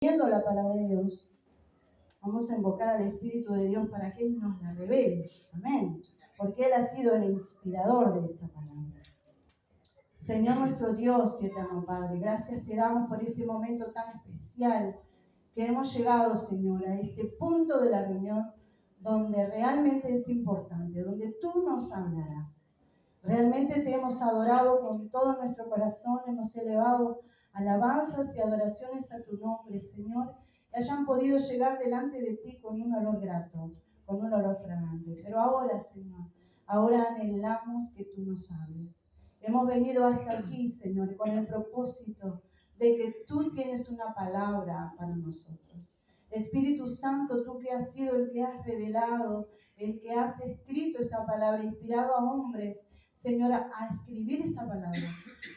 Viendo la palabra de Dios, vamos a invocar al Espíritu de Dios para que Él nos la revele. Amén. Porque Él ha sido el inspirador de esta palabra. Señor nuestro Dios y eterno Padre, gracias te damos por este momento tan especial que hemos llegado, Señor, a este punto de la reunión donde realmente es importante, donde tú nos hablarás. Realmente te hemos adorado con todo nuestro corazón, hemos elevado alabanzas y adoraciones a tu nombre, Señor, que hayan podido llegar delante de ti con un olor grato, con un olor fragante. Pero ahora, Señor, ahora anhelamos que tú nos hables. Hemos venido hasta aquí, Señor, con el propósito de que tú tienes una palabra para nosotros. Espíritu Santo, tú que has sido el que has revelado, el que has escrito esta palabra, inspirado a hombres, Señora, a escribir esta palabra,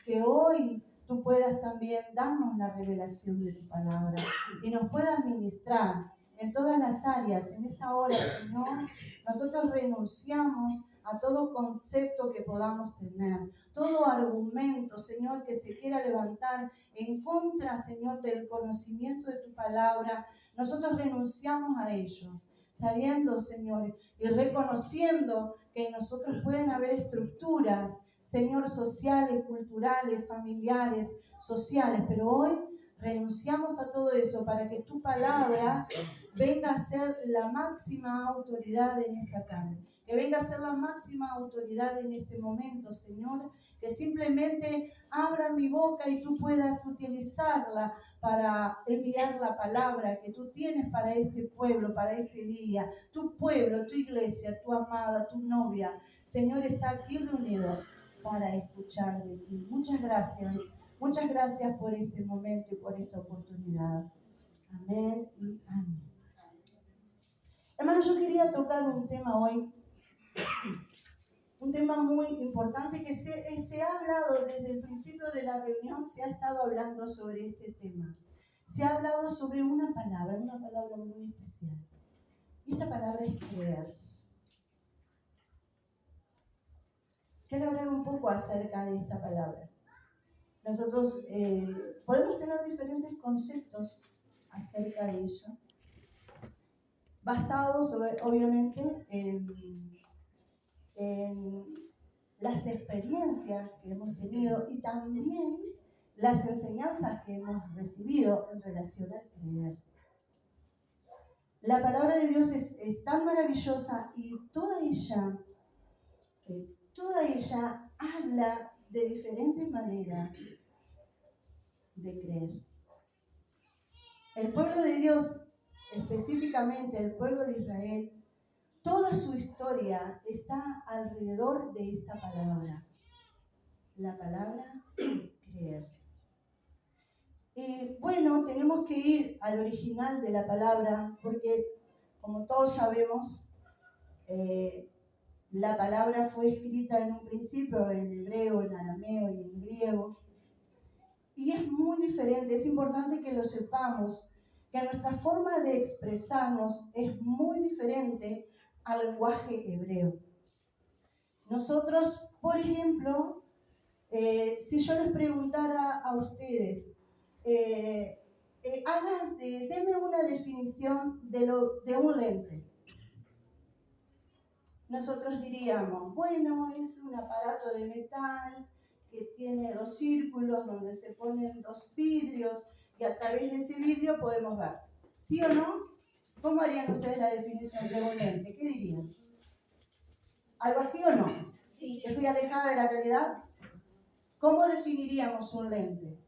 que hoy tú puedas también darnos la revelación de tu palabra y nos puedas ministrar en todas las áreas. En esta hora, Señor, nosotros renunciamos a todo concepto que podamos tener, todo argumento, Señor, que se quiera levantar en contra, Señor, del conocimiento de tu palabra. Nosotros renunciamos a ellos, sabiendo, Señor, y reconociendo que en nosotros pueden haber estructuras, Señor, sociales, culturales, familiares, sociales, pero hoy renunciamos a todo eso para que tu palabra venga a ser la máxima autoridad en esta casa, que venga a ser la máxima autoridad en este momento, Señor, que simplemente abra mi boca y tú puedas utilizarla para enviar la palabra que tú tienes para este pueblo, para este día. Tu pueblo, tu iglesia, tu amada, tu novia, Señor, está aquí reunido para escuchar de ti. Muchas gracias por este momento y por esta oportunidad. Amén y amén. Hermano, yo quería tocar un tema hoy, un tema muy importante que se ha hablado desde el principio de la reunión, se ha estado hablando sobre este tema. Se ha hablado sobre una palabra muy especial. Y esta palabra es creer. Quiero hablar un poco acerca de esta palabra. Nosotros podemos tener diferentes conceptos acerca de ella, basados obviamente en las experiencias que hemos tenido y también las enseñanzas que hemos recibido en relación al creer. La palabra de Dios es tan maravillosa y toda ella habla de diferentes maneras de creer. El pueblo de Dios, específicamente el pueblo de Israel, toda su historia está alrededor de esta palabra, la palabra creer. Bueno, tenemos que ir al original de la palabra porque, como todos sabemos, la palabra fue escrita en un principio en hebreo, en arameo y en griego. Y es muy diferente, es importante que lo sepamos, que nuestra forma de expresarnos es muy diferente al lenguaje hebreo. Nosotros, por ejemplo, si yo les preguntara a ustedes, denme una definición de un lente. Nosotros diríamos, bueno, es un aparato de metal que tiene dos círculos donde se ponen dos vidrios y a través de ese vidrio podemos ver. ¿Sí o no? ¿Cómo harían ustedes la definición de un lente? ¿Qué dirían? ¿Algo así o no? Sí. ¿Estoy alejada de la realidad? ¿Cómo definiríamos un lente?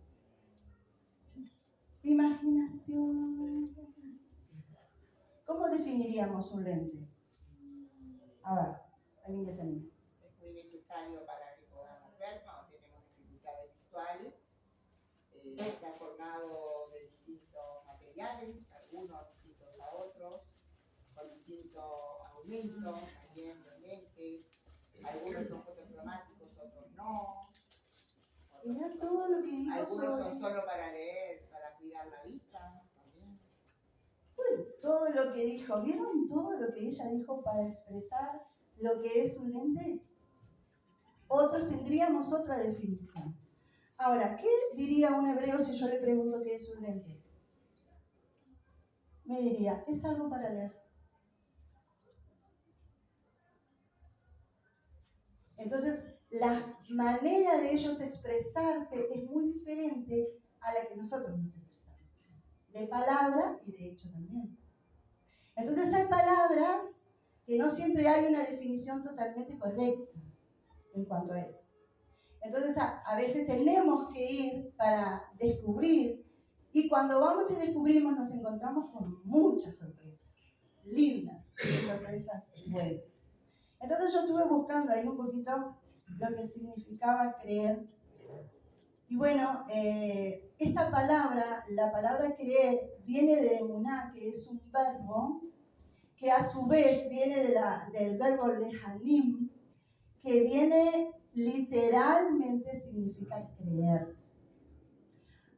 Imaginación. ¿Cómo definiríamos un lente? A ver, alguien que se anime. Es muy necesario para que podamos ver cuando tenemos dificultades visuales. Está formado de distintos materiales, algunos distintos a otros, con distinto aumento, también los lentes. Algunos son fotocromáticos, otros no. Mirá todo lo que dijo algunos sobre... son solo para leer, para cuidar la vista. Bueno, todo lo que dijo, ¿vieron todo lo que ella dijo para expresar lo que es un lente? Otros tendríamos otra definición. Ahora, ¿qué diría un hebreo si yo le pregunto qué es un lente? me diría, es algo para leer. Entonces, la manera de ellos expresarse es muy diferente a la que nosotros nos expresamos. De palabra y de hecho también. Entonces, hay palabras que no siempre hay una definición totalmente correcta en cuanto a eso. Entonces, a veces tenemos que ir para descubrir, y cuando vamos y descubrimos nos encontramos con muchas sorpresas, lindas, sorpresas buenas. Entonces yo estuve buscando ahí un poquito lo que significaba creer. Y bueno, esta palabra, la palabra creer, viene de emuná, que es un verbo, que a su vez viene del verbo lehanim, que viene literalmente significa creer.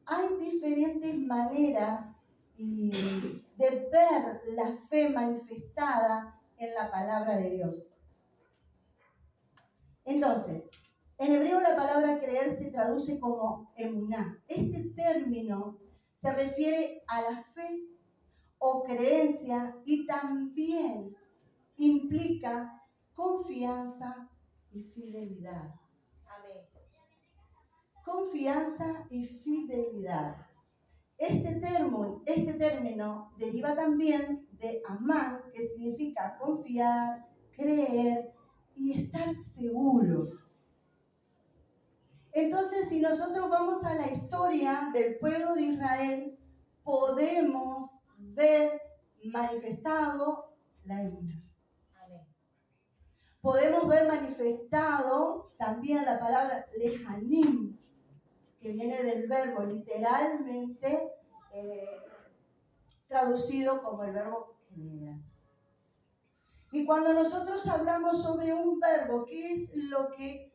Hay diferentes maneras de ver la fe manifestada en la palabra de Dios. Entonces, en hebreo la palabra creer se traduce como emuná. Este término se refiere a la fe o creencia y también implica confianza y fidelidad. Amén. Confianza y fidelidad. Este término deriva también de amán, que significa confiar, creer y estar seguro. Entonces, si nosotros vamos a la historia del pueblo de Israel, podemos ver manifestado la emuná. Podemos ver manifestado también la palabra lehanim, que viene del verbo literalmente traducido como el verbo creer. Y cuando nosotros hablamos sobre un verbo, ¿qué es lo que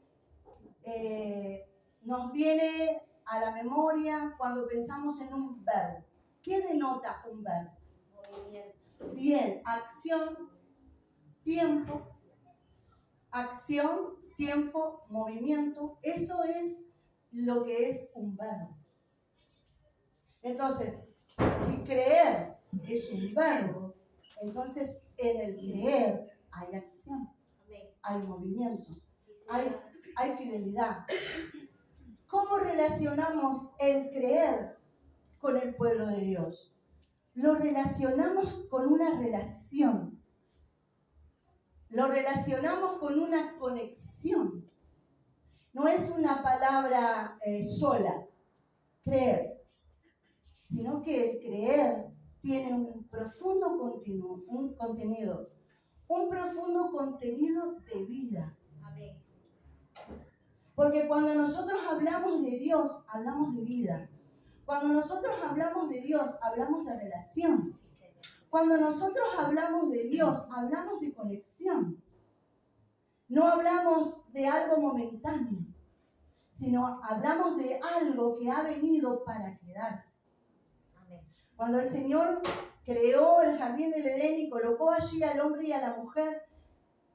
nos viene a la memoria cuando pensamos en un verbo? ¿Qué denota un verbo? Movimiento. Bien, acción, tiempo, movimiento. Eso es lo que es un verbo. Entonces, si creer es un verbo, entonces en el creer hay acción, hay movimiento, hay fidelidad. ¿Cómo relacionamos el creer con el pueblo de Dios? Lo relacionamos con una relación. Lo relacionamos con una conexión. No es una palabra sola, creer, sino que el creer tiene un profundo contenido de vida. Amén. Porque cuando nosotros hablamos de Dios, hablamos de vida. Cuando nosotros hablamos de Dios, hablamos de relación. Cuando nosotros hablamos de Dios, hablamos de conexión. No hablamos de algo momentáneo, sino hablamos de algo que ha venido para quedarse. Amén. Cuando el Señor creó el jardín del Edén y colocó allí al hombre y a la mujer,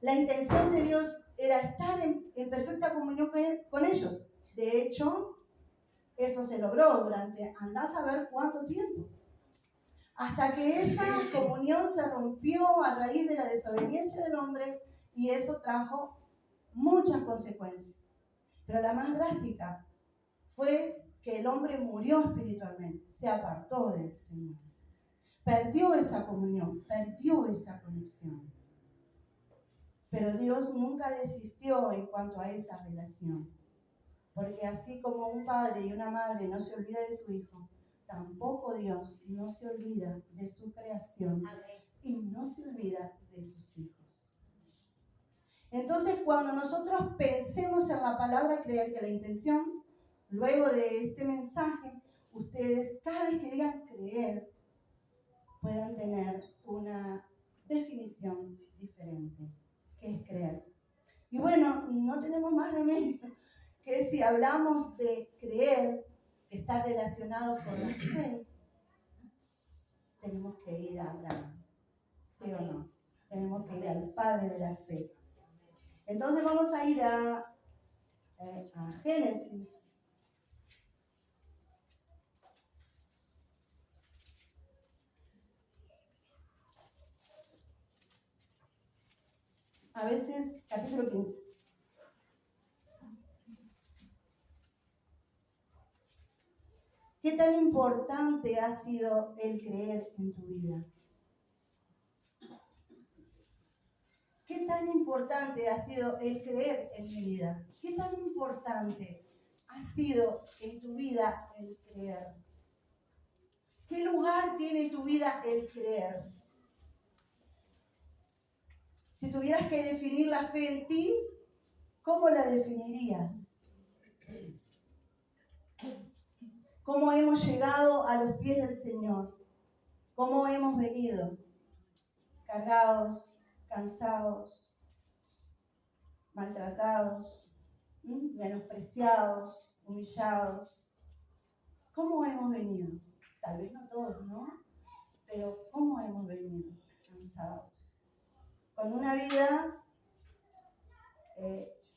la intención de Dios era estar en perfecta comunión con ellos. De hecho, eso se logró durante, andás a ver cuánto tiempo. Hasta que esa comunión se rompió a raíz de la desobediencia del hombre, y eso trajo muchas consecuencias. Pero la más drástica fue que el hombre murió espiritualmente, se apartó del Señor. Perdió esa comunión, perdió esa conexión. Pero Dios nunca desistió en cuanto a esa relación. Porque así como un padre y una madre no se olvida de su hijo, tampoco Dios no se olvida de su creación. Amén. Y no se olvida de sus hijos. Entonces, cuando nosotros pensemos en la palabra creer, que la intención, luego de este mensaje, ustedes cada vez que digan creer, puedan tener una definición diferente, que es creer. Y bueno, no tenemos más remedio que si hablamos de creer, que está relacionado con la fe, tenemos que ir a Abraham, ¿sí o no? Tenemos que ir al padre de la fe. Entonces vamos a ir a Génesis. A veces, capítulo 15. ¿Qué tan importante ha sido el creer en tu vida? ¿Qué tan importante ha sido el creer en mi vida? ¿Qué tan importante ha sido en tu vida el creer? ¿Qué lugar tiene en tu vida el creer? Si tuvieras que definir la fe en ti, ¿cómo la definirías? ¿Cómo hemos llegado a los pies del Señor? ¿Cómo hemos venido? Cargados, cansados, maltratados, menospreciados, humillados. ¿Cómo hemos venido? Tal vez no todos, ¿no? Pero ¿cómo hemos venido? Cansados. Con una vida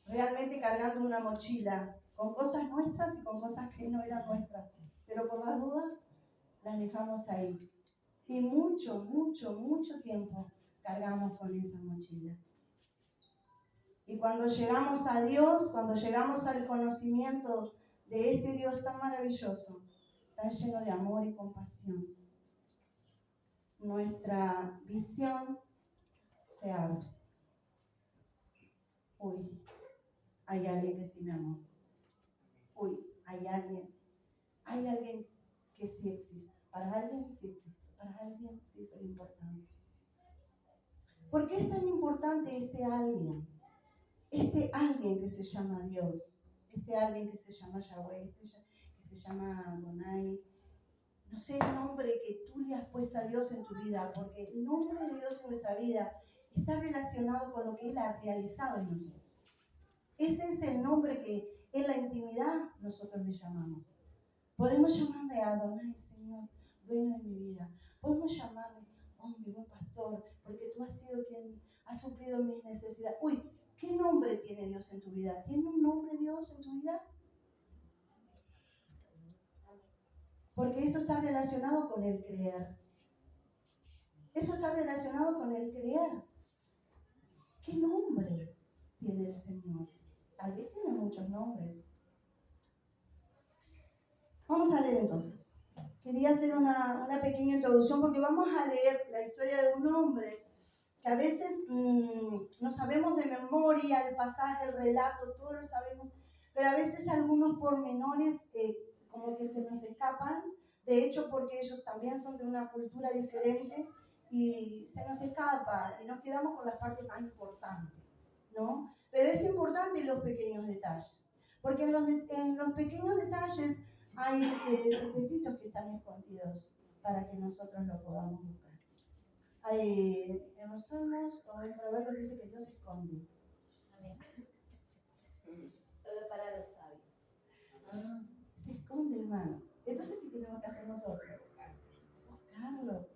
realmente cargando una mochila, con cosas nuestras y con cosas que no eran nuestras. Pero por las dudas las dejamos ahí. Y mucho tiempo cargamos con esa mochila. Y cuando llegamos a Dios, cuando llegamos al conocimiento de este Dios tan maravilloso, tan lleno de amor y compasión, nuestra visión se abre. Uy, hay alguien que sí me amó. Uy, hay alguien que sí existe. Para alguien sí existe. Para alguien sí soy importante. ¿Por qué es tan importante este alguien? Este alguien que se llama Dios, este alguien que se llama Yahweh, que se llama Adonai. No sé el nombre que tú le has puesto a Dios en tu vida, porque el nombre de Dios en nuestra vida está relacionado con lo que Él ha realizado en nosotros. Ese es el nombre que en la intimidad nosotros le llamamos. Podemos llamarle a Adonai, Señor, dueño de mi vida. Podemos llamarle, oh, mi buen pastor, porque tú has sido quien ha suplido mis necesidades. Uy, ¿qué nombre tiene Dios en tu vida? ¿Tiene un nombre Dios en tu vida? Porque eso está relacionado con el creer. Eso está relacionado con el creer. ¿Qué nombre tiene el Señor? Tal vez tiene muchos nombres. Vamos a leer entonces. Quería hacer una pequeña introducción porque vamos a leer la historia de un hombre que a veces no sabemos de memoria el pasaje, el relato, todo lo sabemos, pero a veces algunos pormenores como que se nos escapan, de hecho porque ellos también son de una cultura diferente y se nos escapa y nos quedamos con las partes más importantes, ¿no? Pero es importante los pequeños detalles, porque en los pequeños detalles hay secretitos que están escondidos para que nosotros lo podamos buscar. En los Salmos o en Proverbios dice que Dios se esconde. Amén. Solo para los sabios. Se esconde, hermano. Entonces, ¿qué tenemos que hacer nosotros? Buscarlo.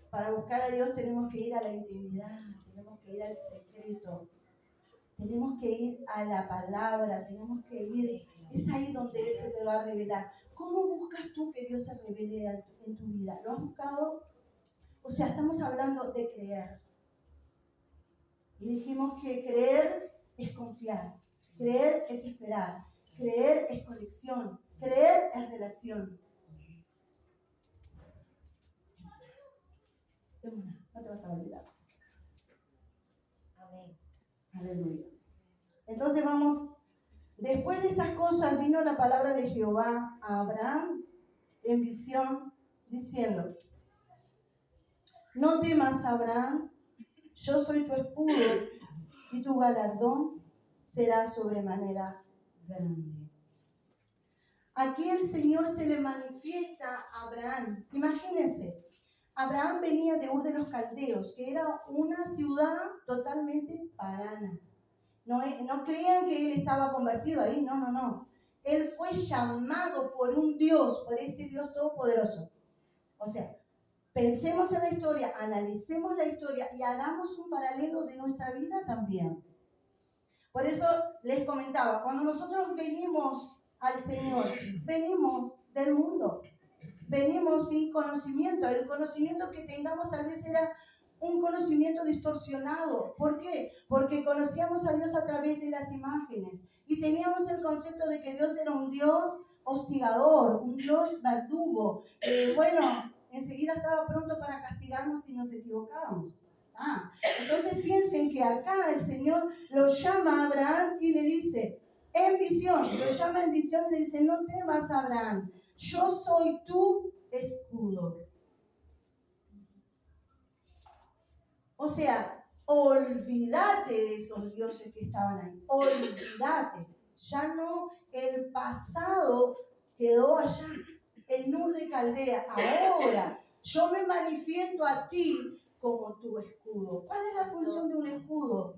Para buscar a Dios tenemos que ir a la intimidad, tenemos que ir al secreto, tenemos que ir a la palabra, tenemos que ir. Es ahí donde Él se te va a revelar. ¿Cómo buscas tú que Dios se revele en tu vida? ¿Lo has buscado? O sea, estamos hablando de creer. Y dijimos que creer es confiar, creer es esperar, creer es conexión, creer es relación. No te vas a olvidar. Amén. Aleluya. Entonces vamos, después de estas cosas vino la palabra de Jehová a Abraham en visión, diciendo: no temas, Abraham, yo soy tu escudo y tu galardón será sobremanera grande. Aquí el Señor se le manifiesta a Abraham. Imagínense, Abraham venía de Ur de los Caldeos, que era una ciudad totalmente pagana. No crean que él estaba convertido ahí, no. Él fue llamado por un Dios, por este Dios todopoderoso. O sea, pensemos en la historia, analicemos la historia y hagamos un paralelo de nuestra vida también. Por eso les comentaba, cuando nosotros venimos al Señor, venimos del mundo, venimos sin conocimiento. El conocimiento que tengamos tal vez era un conocimiento distorsionado. ¿Por qué? Porque conocíamos a Dios a través de las imágenes y teníamos el concepto de que Dios era un Dios hostigador, un Dios verdugo. Enseguida estaba pronto para castigarnos si nos equivocábamos. Entonces piensen que acá el Señor lo llama a Abraham y le dice, en visión, lo llama en visión y le dice, no temas, Abraham, yo soy tu escudo. O sea, olvídate de esos dioses que estaban ahí, olvídate. Ya no, el pasado quedó allá, en Ur de Caldea. Ahora, yo me manifiesto a ti como tu escudo. ¿Cuál es la función de un escudo?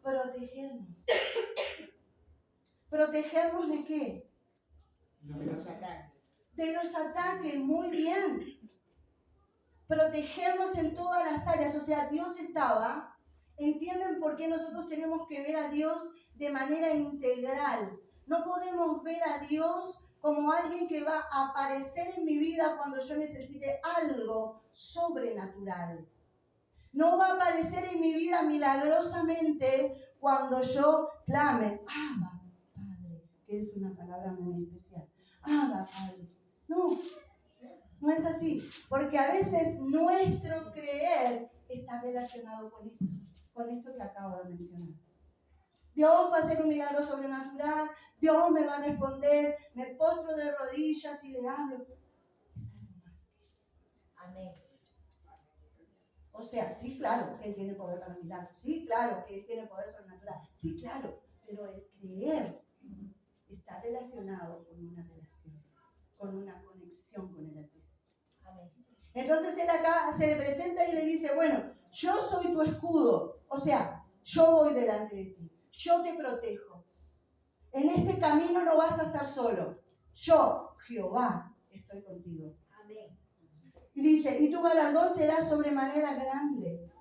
Protegernos. ¿Protegernos de qué? De los ataques. De los ataques, muy bien. Protegernos en todas las áreas. O sea, Dios estaba. ¿Entienden por qué nosotros tenemos que ver a Dios de manera integral? No podemos ver a Dios como alguien que va a aparecer en mi vida cuando yo necesite algo sobrenatural. No va a aparecer en mi vida milagrosamente cuando yo clame, Abba, Padre, que es una palabra muy especial. Abba, Padre. No, no es así, porque a veces nuestro creer está relacionado con esto que acabo de mencionar. Dios va a hacer un milagro sobrenatural, Dios me va a responder, me postro de rodillas y le hablo. Es algo más que eso. Amén. O sea, sí, claro que Él tiene poder para milagros, sí, claro que Él tiene poder sobrenatural, sí, claro, pero el creer está relacionado con una relación, con una conexión con el Altísimo. Amén. Entonces Él acá se le presenta y le dice, bueno, yo soy tu escudo, o sea, yo voy delante de ti, yo te protejo. En este camino no vas a estar solo, yo, Jehová, estoy contigo. Amén. Y dice, y tu galardón será sobremanera grande.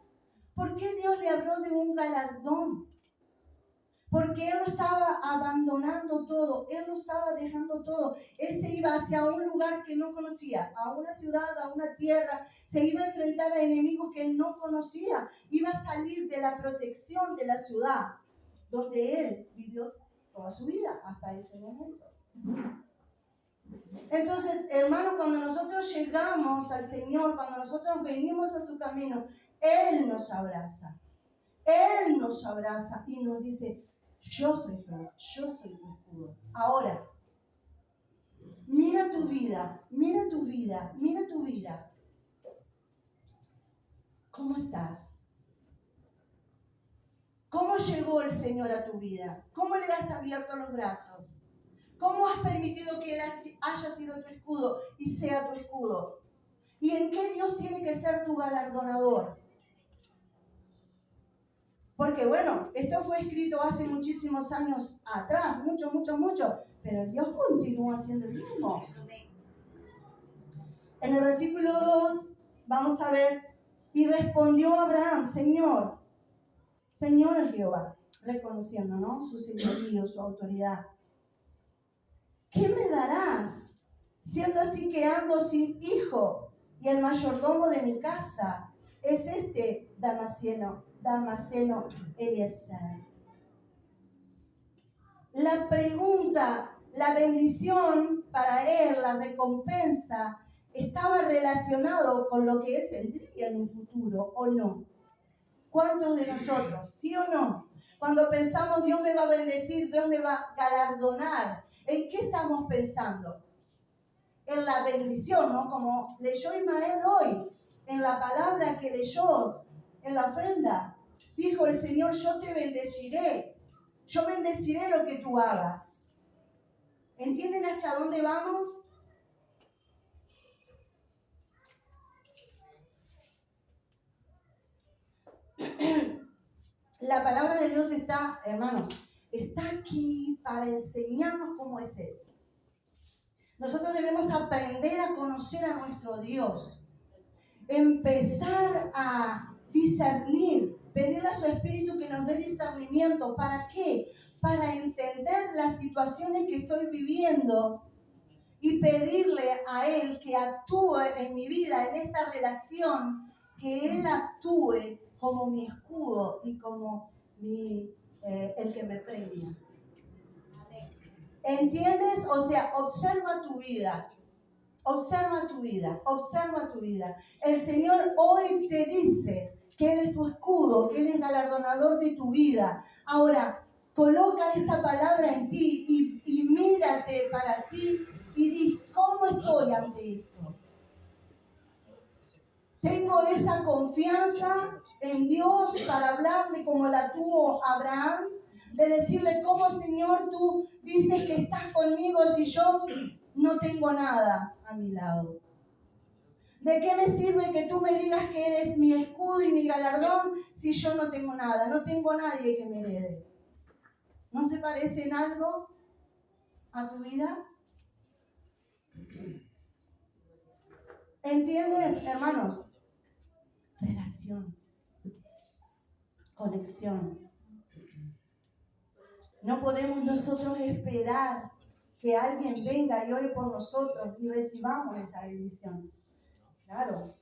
¿Por qué Dios le habló de un galardón? Porque Él no estaba abandonando todo, Él no estaba dejando todo. Él se iba hacia un lugar que no conocía, a una ciudad, a una tierra. Se iba a enfrentar a enemigos que Él no conocía. Iba a salir de la protección de la ciudad, donde Él vivió toda su vida hasta ese momento. Entonces, hermanos, cuando nosotros llegamos al Señor, cuando nosotros venimos a su camino, Él nos abraza. Él nos abraza y nos dice, yo soy Jehová, yo soy tu escudo. Ahora, mira tu vida, mira tu vida, mira tu vida. ¿Cómo estás? ¿Cómo llegó el Señor a tu vida? ¿Cómo le has abierto los brazos? ¿Cómo has permitido que Él haya sido tu escudo y sea tu escudo? ¿Y en qué Dios tiene que ser tu galardonador? Porque bueno, esto fue escrito hace muchísimos años atrás, mucho, pero Dios continúa siendo el mismo. En el versículo 2 vamos a ver, y respondió Abraham, Señor Jehová, reconociendo, ¿no?, su señorío, su autoridad. ¿Qué me darás, siendo así que ando sin hijo y el mayordomo de mi casa es este Damaseno Eliezer? La pregunta, la bendición para él, la recompensa, estaba relacionado con lo que él tendría en un futuro, ¿o no? ¿Cuántos de nosotros, sí o no? Cuando pensamos Dios me va a bendecir, Dios me va a galardonar, ¿en qué estamos pensando? En la bendición, ¿no? Como leyó Ismael hoy, en la palabra que leyó, en la ofrenda. Dijo el Señor, yo te bendeciré. Yo bendeciré lo que tú hagas. ¿Entienden hacia dónde vamos? La palabra de Dios está, hermanos, está aquí para enseñarnos cómo es Él. Nosotros debemos aprender a conocer a nuestro Dios. Empezar a discernir, pedirle a su Espíritu que nos dé discernimiento. ¿Para qué? Para entender las situaciones que estoy viviendo y pedirle a Él que actúe en mi vida, en esta relación que Él actúe como mi escudo y como el que me premia. ¿Entiendes? O sea, observa tu vida. Observa tu vida, observa tu vida. El Señor hoy te dice que Él es tu escudo, que Él es galardonador de tu vida. Ahora, coloca esta palabra en ti y mírate para ti y di, ¿cómo estoy ante esto? Tengo esa confianza en Dios para hablarle como la tuvo Abraham, de decirle, ¿cómo, Señor, tú dices que estás conmigo si yo no tengo nada a mi lado? ¿De qué me sirve que tú me digas que eres mi escudo y mi galardón si yo no tengo nada? No tengo nadie que me herede. ¿No se parece en algo a tu vida? ¿Entiendes, hermanos? Relación, conexión. No podemos nosotros esperar que alguien venga y ore por nosotros y recibamos esa bendición.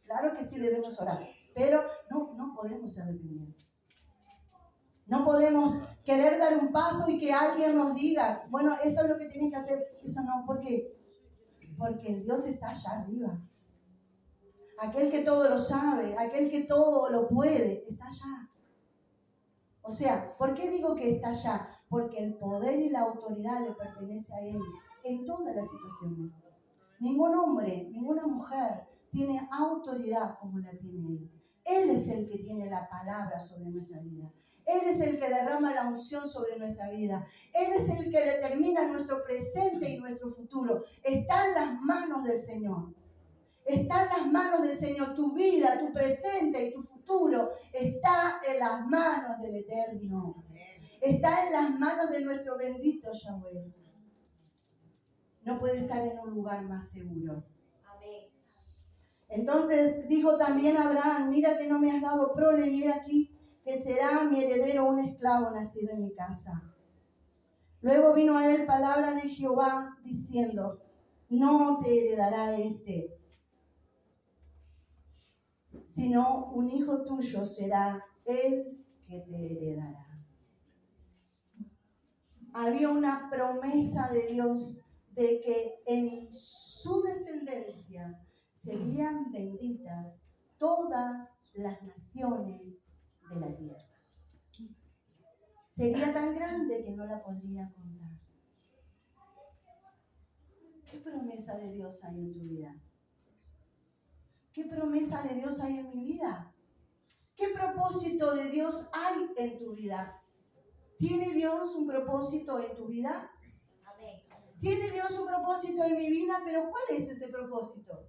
Claro que sí debemos orar, pero no podemos ser dependientes. No podemos querer dar un paso y que alguien nos diga, bueno, eso es lo que tienes que hacer. Eso no, ¿por qué? Porque el Dios está allá arriba. Aquel que todo lo sabe, aquel que todo lo puede, está allá. O sea, ¿por qué digo que está allá? Porque el poder y la autoridad le pertenece a Él en todas las situaciones. Ningún hombre, ninguna mujer tiene autoridad como la tiene Él. Él es el que tiene la palabra sobre nuestra vida. Él es el que derrama la unción sobre nuestra vida. Él es el que determina nuestro presente y nuestro futuro. Está en las manos del Señor. Está en las manos del Señor. Tu vida, tu presente y tu futuro está en las manos del Eterno. Está en las manos de nuestro bendito Yahweh. No puede estar en un lugar más seguro. Amén. Entonces dijo también Abraham, mira que no me has dado prole y he aquí que será mi heredero un esclavo nacido en mi casa. Luego vino a él palabra de Jehová diciendo, no te heredará este, sino un hijo tuyo será el que te heredará. Había una promesa de Dios de que en su descendencia serían benditas todas las naciones de la tierra. Sería tan grande que no la podría contar. ¿Qué promesa de Dios hay en tu vida? ¿Qué promesa de Dios hay en mi vida? ¿Qué propósito de Dios hay en tu vida? ¿Tiene Dios un propósito en tu vida? Amén. ¿Tiene Dios un propósito en mi vida? Pero ¿cuál es ese propósito?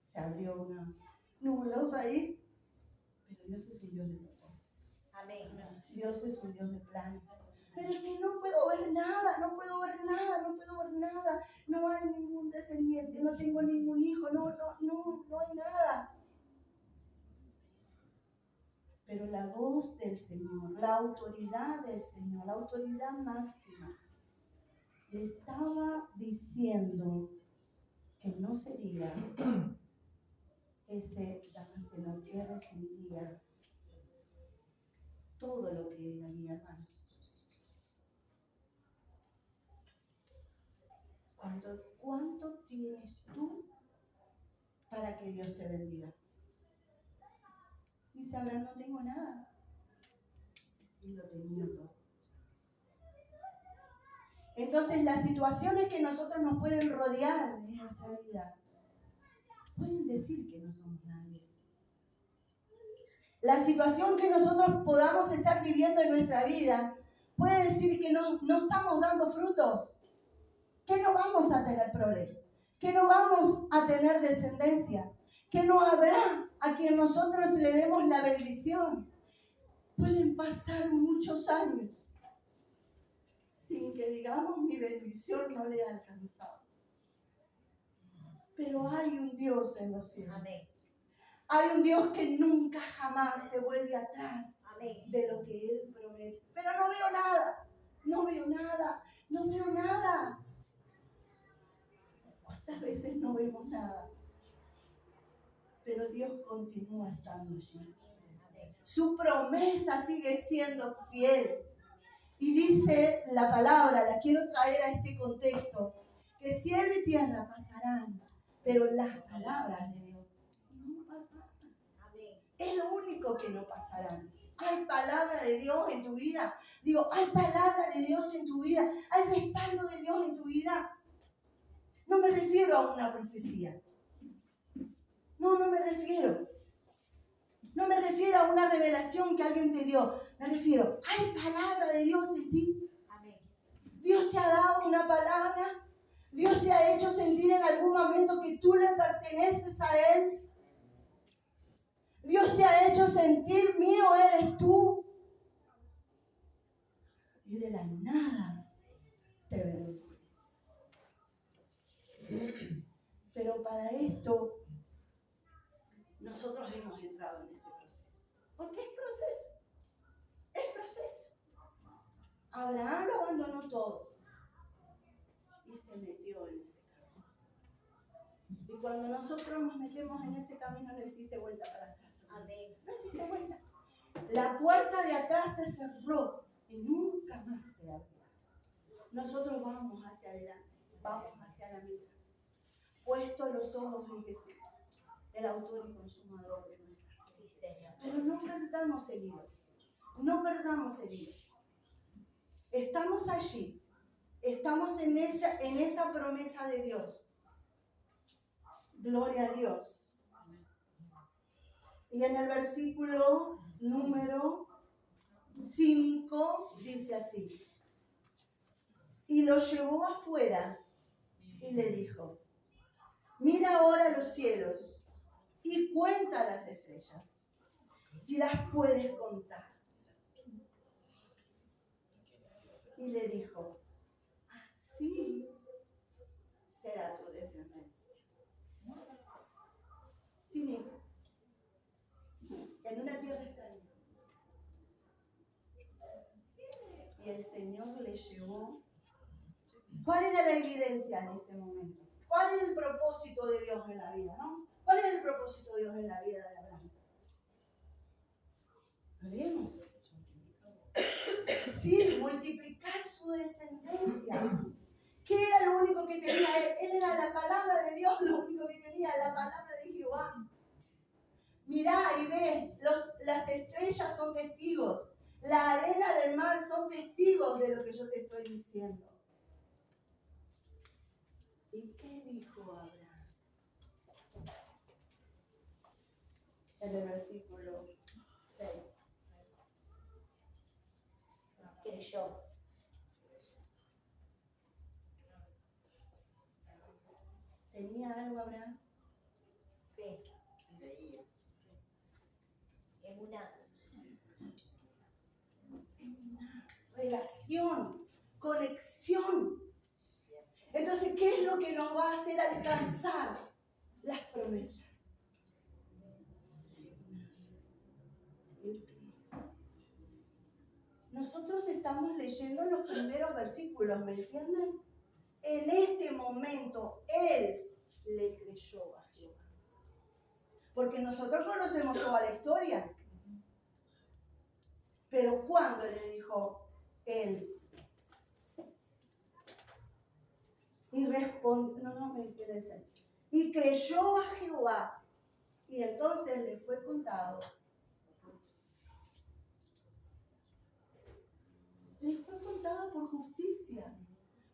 Se abrió una nubulosa ahí. Pero Dios es un Dios de propósitos. Amén. Dios es un Dios de planes. Pero es que no puedo ver nada, no puedo ver nada. No hay ningún descendiente, no tengo ningún hijo, no hay nada. Pero la voz del Señor, la autoridad del Señor, la autoridad máxima, le estaba diciendo que no sería ese Damaseno que recibiría todo lo que él haría, hermanos. ¿Cuánto tienes tú para que Dios te bendiga? Dice Abraham, no tengo nada. Y lo tenía todo. Entonces las situaciones que nosotros nos pueden rodear en nuestra vida pueden decir que no somos nadie. La situación que nosotros podamos estar viviendo en nuestra vida puede decir que no estamos dando frutos, que no vamos a tener problemas, que no vamos a tener descendencia, que no habrá a quien nosotros le demos la bendición. Pueden pasar muchos años sin que digamos mi bendición no le ha alcanzado. Pero hay un Dios en los cielos. Amén. Hay un Dios que nunca jamás se vuelve atrás Amén. de lo que Él promete. Pero no veo nada. muchas veces no vemos nada, pero Dios continúa estando allí. Su promesa sigue siendo fiel. Y dice la palabra, la quiero traer a este contexto, que cielo y tierra pasarán, pero las palabras de Dios no pasarán. Es lo único que no pasará. ¿Hay palabra de Dios en tu vida? Digo, ¿hay palabra de Dios en tu vida? ¿Hay respaldo de Dios en tu vida? No me refiero a una profecía. No me refiero. No me refiero a una revelación que alguien te dio. Me refiero, ¿hay palabra de Dios en ti? Dios te ha dado una palabra. Dios te ha hecho sentir en algún momento que tú le perteneces a Él. Dios te ha hecho sentir, mío eres tú. Y de la nada te bendeciré. Pero para esto, nosotros hemos entrado en ese proceso. ¿Por qué es proceso? Es proceso. Abraham lo abandonó todo y se metió en ese camino. Y cuando nosotros nos metemos en ese camino, no existe vuelta para atrás. Amén. No existe vuelta. La puerta de atrás se cerró y nunca más se abrirá. Nosotros vamos hacia adelante, vamos hacia la meta. Puesto los ojos en Jesús, el autor y consumador de nuestra fe. Sí, Señor. Pero no perdamos el hilo. No perdamos el hilo. Estamos allí. Estamos en esa promesa de Dios. Gloria a Dios. Y en el versículo número 5 dice así. Y lo llevó afuera y le dijo, mira ahora los cielos y cuenta las estrellas, si las puedes contar. Y le dijo, así será tu descendencia. Sin hijo, en una tierra extraña. Y el Señor le llevó. ¿Cuál era la evidencia en este momento? ¿Cuál era el propósito de Dios en la vida, no? ¿Cuál era el propósito de Dios en la vida de Abraham? ¿Lo leemos? Sí, multiplicar su descendencia. ¿Qué era lo único que tenía él? Él era la palabra de Dios, lo único que tenía, la palabra de Jehová. Mirá y ve, las estrellas son testigos. La arena del mar son testigos de lo que yo te estoy diciendo. ¿Y qué dijo Abraham? En el versículo 6. Creyó. ¿Tenía algo Abraham? Fe. Creía. En una Relación, conexión. Entonces, ¿qué es lo que nos va a hacer alcanzar las promesas? Nosotros estamos leyendo los primeros versículos, ¿me entienden? En este momento, él le creyó a Jehová. Porque nosotros conocemos toda la historia. Pero ¿cuándo le dijo él? Y respondió, no me interesa eso. Y creyó a Jehová. Y entonces le fue contado. Le fue contado por justicia.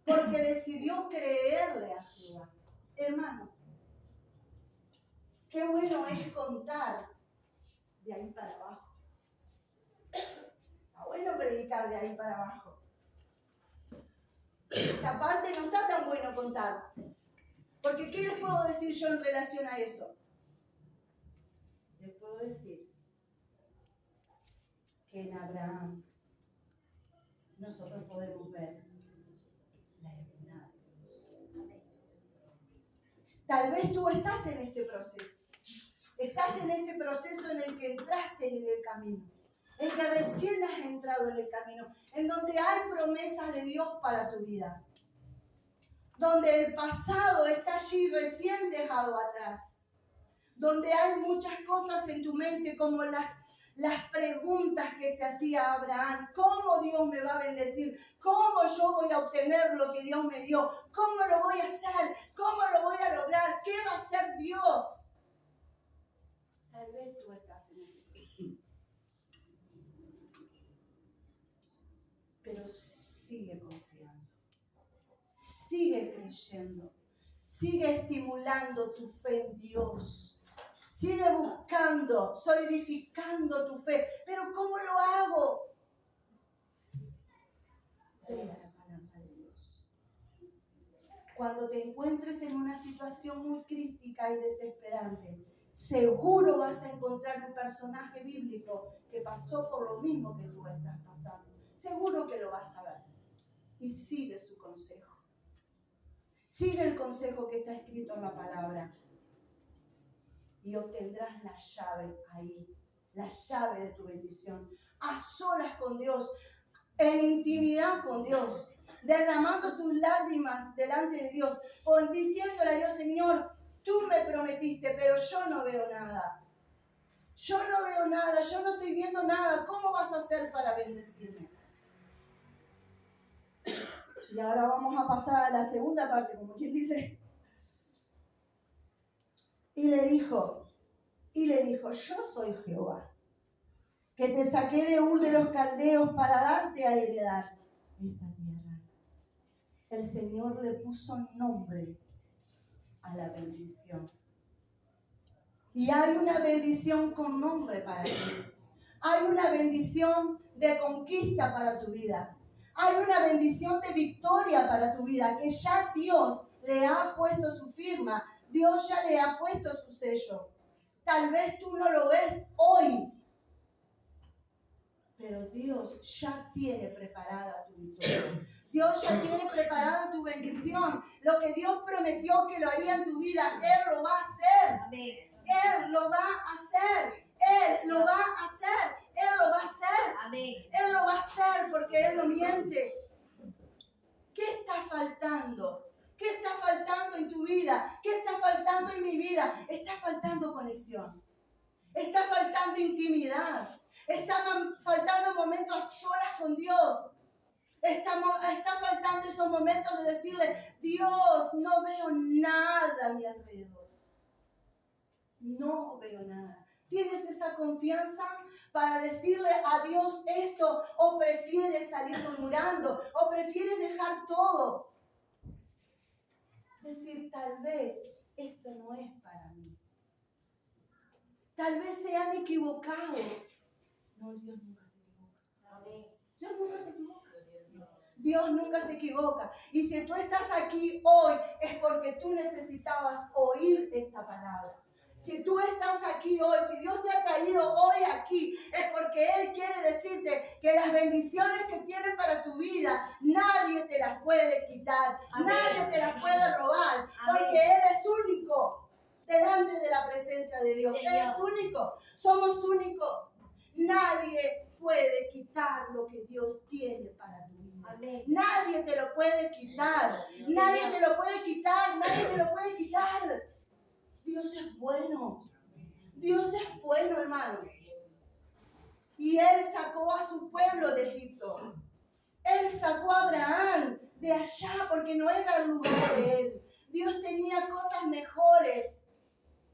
Porque decidió creerle a Jehová. Hermano, qué bueno es contar de ahí para abajo. Está bueno predicar de ahí para abajo. Esta parte no está tan bueno contar. Porque ¿qué les puedo decir yo en relación a eso? Les puedo decir que en Abraham nosotros podemos ver la bondad de Dios. Tal vez tú estás en este proceso. Estás en este proceso en el que entraste en el camino. En que recién has entrado en el camino. En donde hay promesas de Dios para tu vida. donde el pasado está allí recién dejado atrás, donde hay muchas cosas en tu mente como las preguntas que se hacía Abraham. ¿Cómo Dios me va a bendecir? ¿Cómo yo voy a obtener lo que Dios me dio? ¿Cómo lo voy a hacer? ¿Cómo lo voy a lograr? ¿Qué va a hacer Dios? Tal vez tú estás en esa situación. Pero sigue confiando. Sigue creyendo. Sigue estimulando tu fe en Dios. Sigue buscando, solidificando tu fe. Pero ¿cómo lo hago? Lea la palabra de Dios. Cuando te encuentres en una situación muy crítica y desesperante, seguro vas a encontrar un personaje bíblico que pasó por lo mismo que tú estás pasando. Seguro que lo vas a ver. Y sigue su consejo. Sigue el consejo que está escrito en la palabra. Y obtendrás la llave ahí, la llave de tu bendición. A solas con Dios, en intimidad con Dios, derramando tus lágrimas delante de Dios, o diciéndole a Dios, Señor, tú me prometiste, pero yo no veo nada. Yo no veo nada, yo no estoy viendo nada. ¿Cómo vas a hacer para bendecirme? Y ahora vamos a pasar a la segunda parte, como quien dice. Y le dijo, yo soy Jehová, que te saqué de Ur de los Caldeos para darte a heredar esta tierra. El Señor le puso nombre a la bendición. Y hay una bendición con nombre para ti. Hay una bendición de conquista para tu vida. Hay una bendición de victoria para tu vida, que ya Dios le ha puesto su firma. Dios ya le ha puesto su sello. Tal vez tú no lo ves hoy, pero Dios ya tiene preparada tu victoria. Dios ya tiene preparada tu bendición. Lo que Dios prometió que lo haría en tu vida, Él lo va a hacer. Amén. Él lo va a hacer. Él lo va a hacer. Él lo va a hacer. Amén. Él lo va a hacer porque Él no miente. ¿Qué está faltando? ¿Qué está faltando en tu vida? ¿Qué está faltando en mi vida? Está faltando conexión. Está faltando intimidad. Está faltando momentos a solas con Dios. Está faltando esos momentos de decirle, Dios, no veo nada a mi alrededor. No veo nada. ¿Tienes esa confianza para decirle a Dios esto? ¿O prefieres salir murmurando? ¿O prefieres dejar todo? Decir, tal vez esto no es para mí. Tal vez se han equivocado. No, Dios nunca se equivoca. Amén. Dios nunca se equivoca. Dios nunca se equivoca. Y si tú estás aquí hoy, es porque tú necesitabas oír esta palabra. Si tú estás aquí hoy, si Dios te ha traído hoy aquí, es porque Él quiere decirte que las bendiciones que tiene para tu vida, nadie te las puede quitar. Amén. Nadie te las puede robar. Amén. Porque Él es único delante de la presencia de Dios. Señor. Él es único. Somos únicos. Nadie puede quitar lo que Dios tiene para tu vida. Amén. Nadie te lo puede quitar. Nadie te lo puede quitar. Nadie te lo puede quitar. Dios es bueno. Dios es bueno, hermanos. Y Él sacó a su pueblo de Egipto. Él sacó a Abraham de allá porque no era el lugar de él. Dios tenía cosas mejores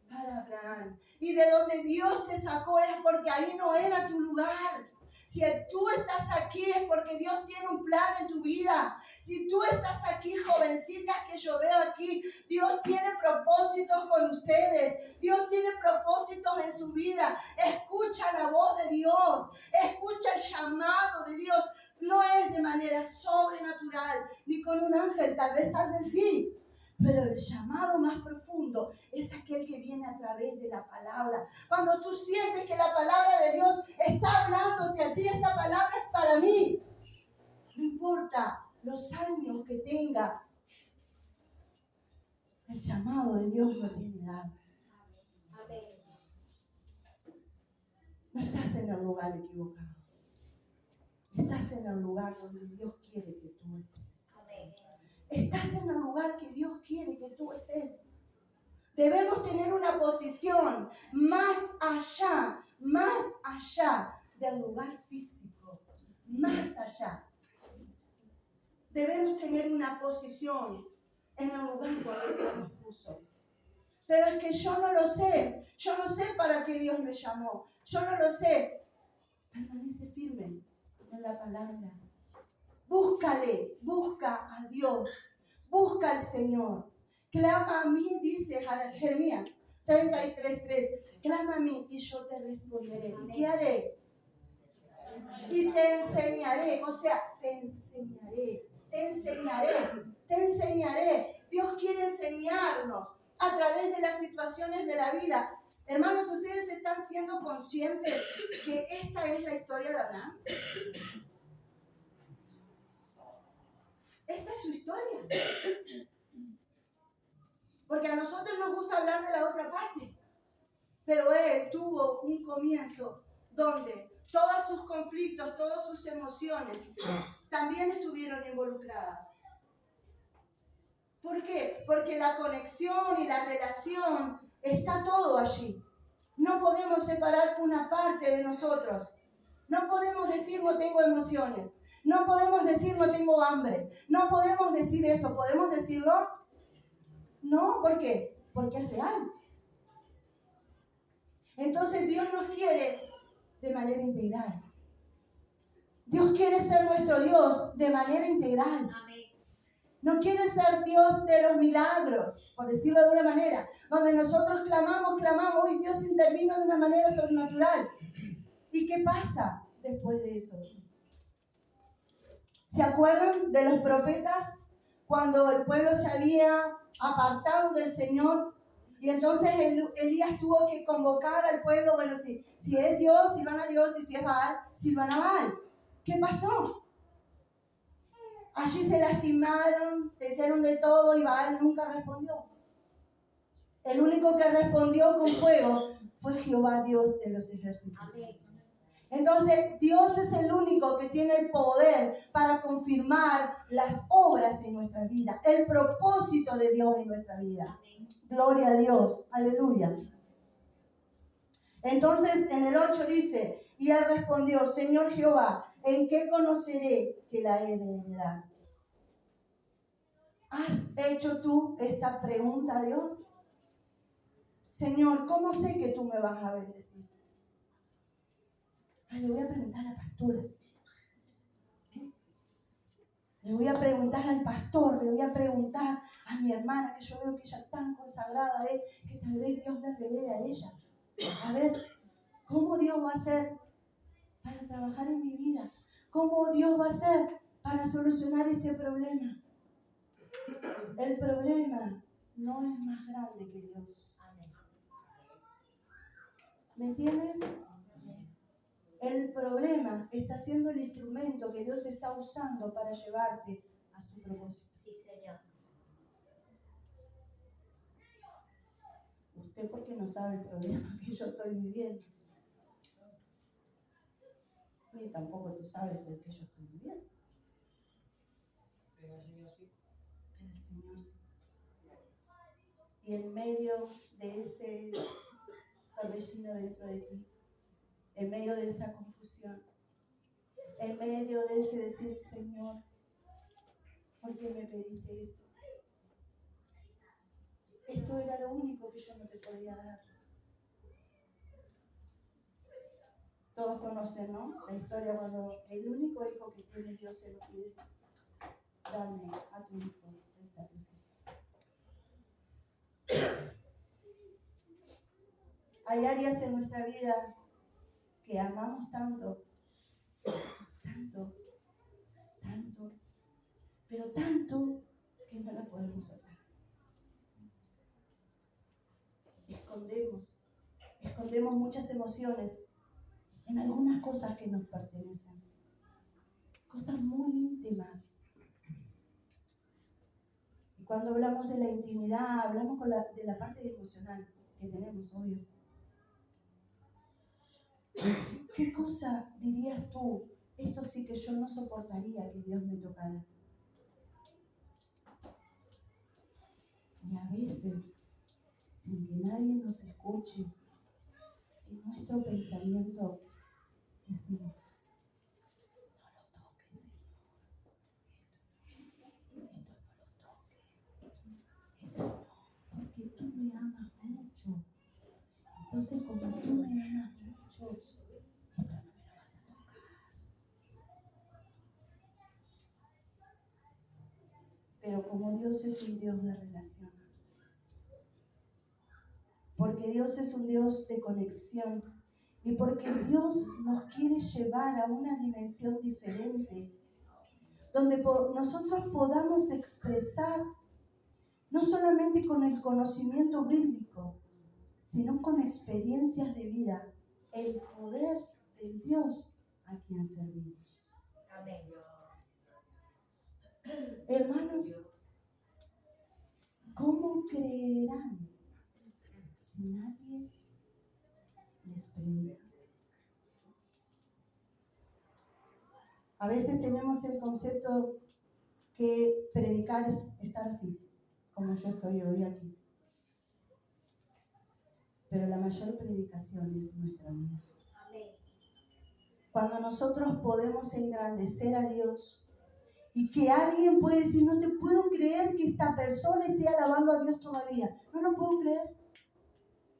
para Abraham. Y de donde Dios te sacó es porque ahí no era tu lugar. Si tú estás aquí es porque Dios tiene un plan en tu vida. Si tú estás aquí, jovencitas que yo veo aquí, Dios tiene propósitos con ustedes. Dios tiene propósitos en su vida. Escucha la voz de Dios. Escucha el llamado de Dios. No es de manera sobrenatural, ni con un ángel, tal vez alguien sí. Pero el llamado más profundo es aquel que viene a través de la palabra. Cuando tú sientes que la palabra de Dios está hablándote a ti, esta palabra es para mí. No importa los años que tengas. El llamado de Dios no tiene edad. Amén. No estás en el lugar equivocado. Estás en el lugar donde Dios quiere que tú estés. Amén. Estás en el lugar lugar que Dios quiere que tú estés. Debemos tener una posición más allá del lugar físico, más allá. Debemos tener una posición en el lugar donde Dios nos puso. Pero es que yo no lo sé para qué Dios me llamó, yo no lo sé. Permanece firme en la palabra. Búscale, busca a Dios, busca al Señor. Clama a mí, dice Jeremías 33:3. Clama a mí y yo te responderé. ¿Y qué haré? Y te enseñaré, o sea, te enseñaré. Dios quiere enseñarnos a través de las situaciones de la vida. Hermanos, ¿ustedes están siendo conscientes que esta es la historia de Abraham? Esta es su historia. Porque a nosotros nos gusta hablar de la otra parte. Pero él tuvo un comienzo donde todos sus conflictos, todas sus emociones también estuvieron involucradas. ¿Por qué? Porque la conexión y la relación está todo allí. No podemos separar una parte de nosotros. No podemos decir no tengo emociones. No podemos decir no tengo hambre. No podemos decir eso. ¿Podemos decirlo? No, ¿por qué? Porque es real. Entonces Dios nos quiere de manera integral. Dios quiere ser nuestro Dios de manera integral. No quiere ser Dios de los milagros, por decirlo de una manera, donde nosotros clamamos y Dios intervino de una manera sobrenatural. ¿Y qué pasa después de eso? ¿Se acuerdan de los profetas cuando el pueblo se había apartado del Señor? Y entonces Elías tuvo que convocar al pueblo, bueno, si es Dios, sirvan a Dios, y si es Baal, sirvan a Baal. ¿Qué pasó? Allí se lastimaron, se hicieron de todo y Baal nunca respondió. El único que respondió con fuego fue Jehová, Dios de los ejércitos. Amén. Entonces, Dios es el único que tiene el poder para confirmar las obras en nuestra vida, el propósito de Dios en nuestra vida. Gloria a Dios, aleluya. Entonces, en el 8 dice, y él respondió, Señor Jehová, ¿en qué conoceré que la he de heredar? ¿Has hecho tú esta pregunta a Dios? Señor, ¿cómo sé que tú me vas a bendecir? Le voy a preguntar a la pastora. Le voy a preguntar al pastor, le voy a preguntar a mi hermana, que yo veo que ella es tan consagrada, que tal vez Dios le revele a ella. A ver, ¿cómo Dios va a hacer para trabajar en mi vida? ¿Cómo Dios va a hacer para solucionar este problema? El problema no es más grande que Dios. ¿Me entiendes? El problema está siendo el instrumento que Dios está usando para llevarte a su propósito. Sí, Señor. Usted porque no sabe el problema que yo estoy viviendo. Ni tampoco tú sabes el que yo estoy viviendo. Pero el Señor sí. Y en medio de ese torbellino dentro de ti, en medio de esa confusión, en medio de ese decir, Señor, ¿por qué me pediste esto? Esto era lo único que yo no te podía dar. Todos conocen, ¿no? La historia cuando el único hijo que tiene Dios se lo pide. Dame a tu hijo el sacrificio. Hay áreas en nuestra vida que amamos tanto, pero tanto que no la podemos soltar. Escondemos muchas emociones en algunas cosas que nos pertenecen, cosas muy íntimas. Y cuando hablamos de la intimidad, hablamos de la parte emocional que tenemos, obvio. ¿Qué cosa dirías tú? Esto sí que yo no soportaría que Dios me tocara. veces, sin que nadie nos escuche, en nuestro pensamiento decimos, no lo toques, Señor, esto no lo toques, esto no, porque tú me amas mucho. Entonces, como tú me amas mucho, esto no me lo vas a tocar. Pero como Dios es un Dios de relación, porque Dios es un Dios de conexión y porque Dios nos quiere llevar a una dimensión diferente, donde nosotros podamos expresar, no solamente con el conocimiento bíblico, sino con experiencias de vida, el poder del Dios a quien servimos. Amén. Hermanos, ¿cómo creerán si nadie les predica? A veces tenemos el concepto que predicar es estar así, como yo estoy hoy aquí. Pero la mayor predicación es nuestra vida. Amén. Cuando nosotros podemos engrandecer a Dios y que alguien puede decir, no te puedo creer que esta persona esté alabando a Dios todavía. No lo puedo creer.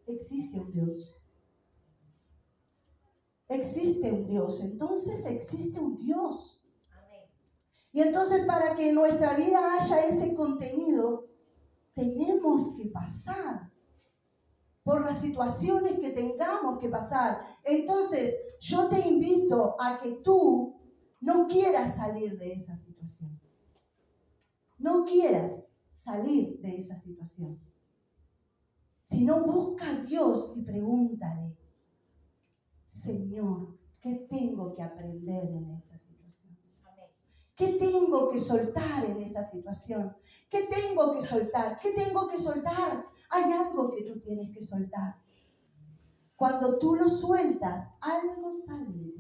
Existe un Dios. Existe un Dios. Entonces existe un Dios. Amén. Y entonces para que en nuestra vida haya ese contenido, tenemos que pasar por las situaciones que tengamos que pasar. Entonces, yo te invito a que tú no quieras salir de esa situación. No quieras salir de esa situación. Sino busca a Dios y pregúntale, Señor, ¿qué tengo que aprender en esta situación? Amén. ¿Qué tengo que soltar en esta situación? ¿Qué tengo que soltar? ¿Qué tengo que soltar? Hay algo que tú tienes que soltar. Cuando tú lo sueltas, algo sale.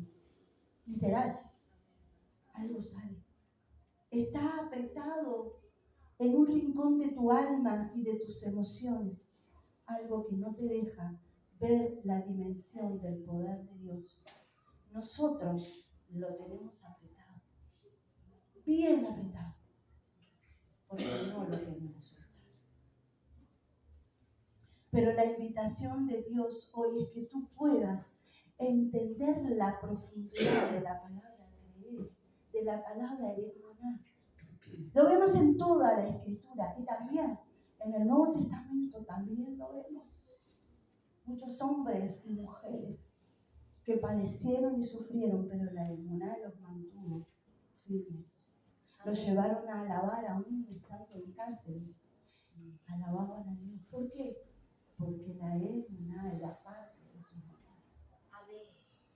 Literal. Algo sale. Está apretado en un rincón de tu alma y de tus emociones. Algo que no te deja ver la dimensión del poder de Dios. Nosotros lo tenemos apretado. Bien apretado. Porque no lo queremos soltar. Pero la invitación de Dios hoy es que tú puedas entender la profundidad de la palabra creer, de la palabra emuná. Lo vemos en toda la Escritura y también en el Nuevo Testamento también lo vemos. Muchos hombres y mujeres que padecieron y sufrieron, pero la emuná los mantuvo firmes. Los llevaron a alabar aún estando en cárceles. Alababan a Dios. ¿Por qué? Porque la emuná era parte de sus vidas.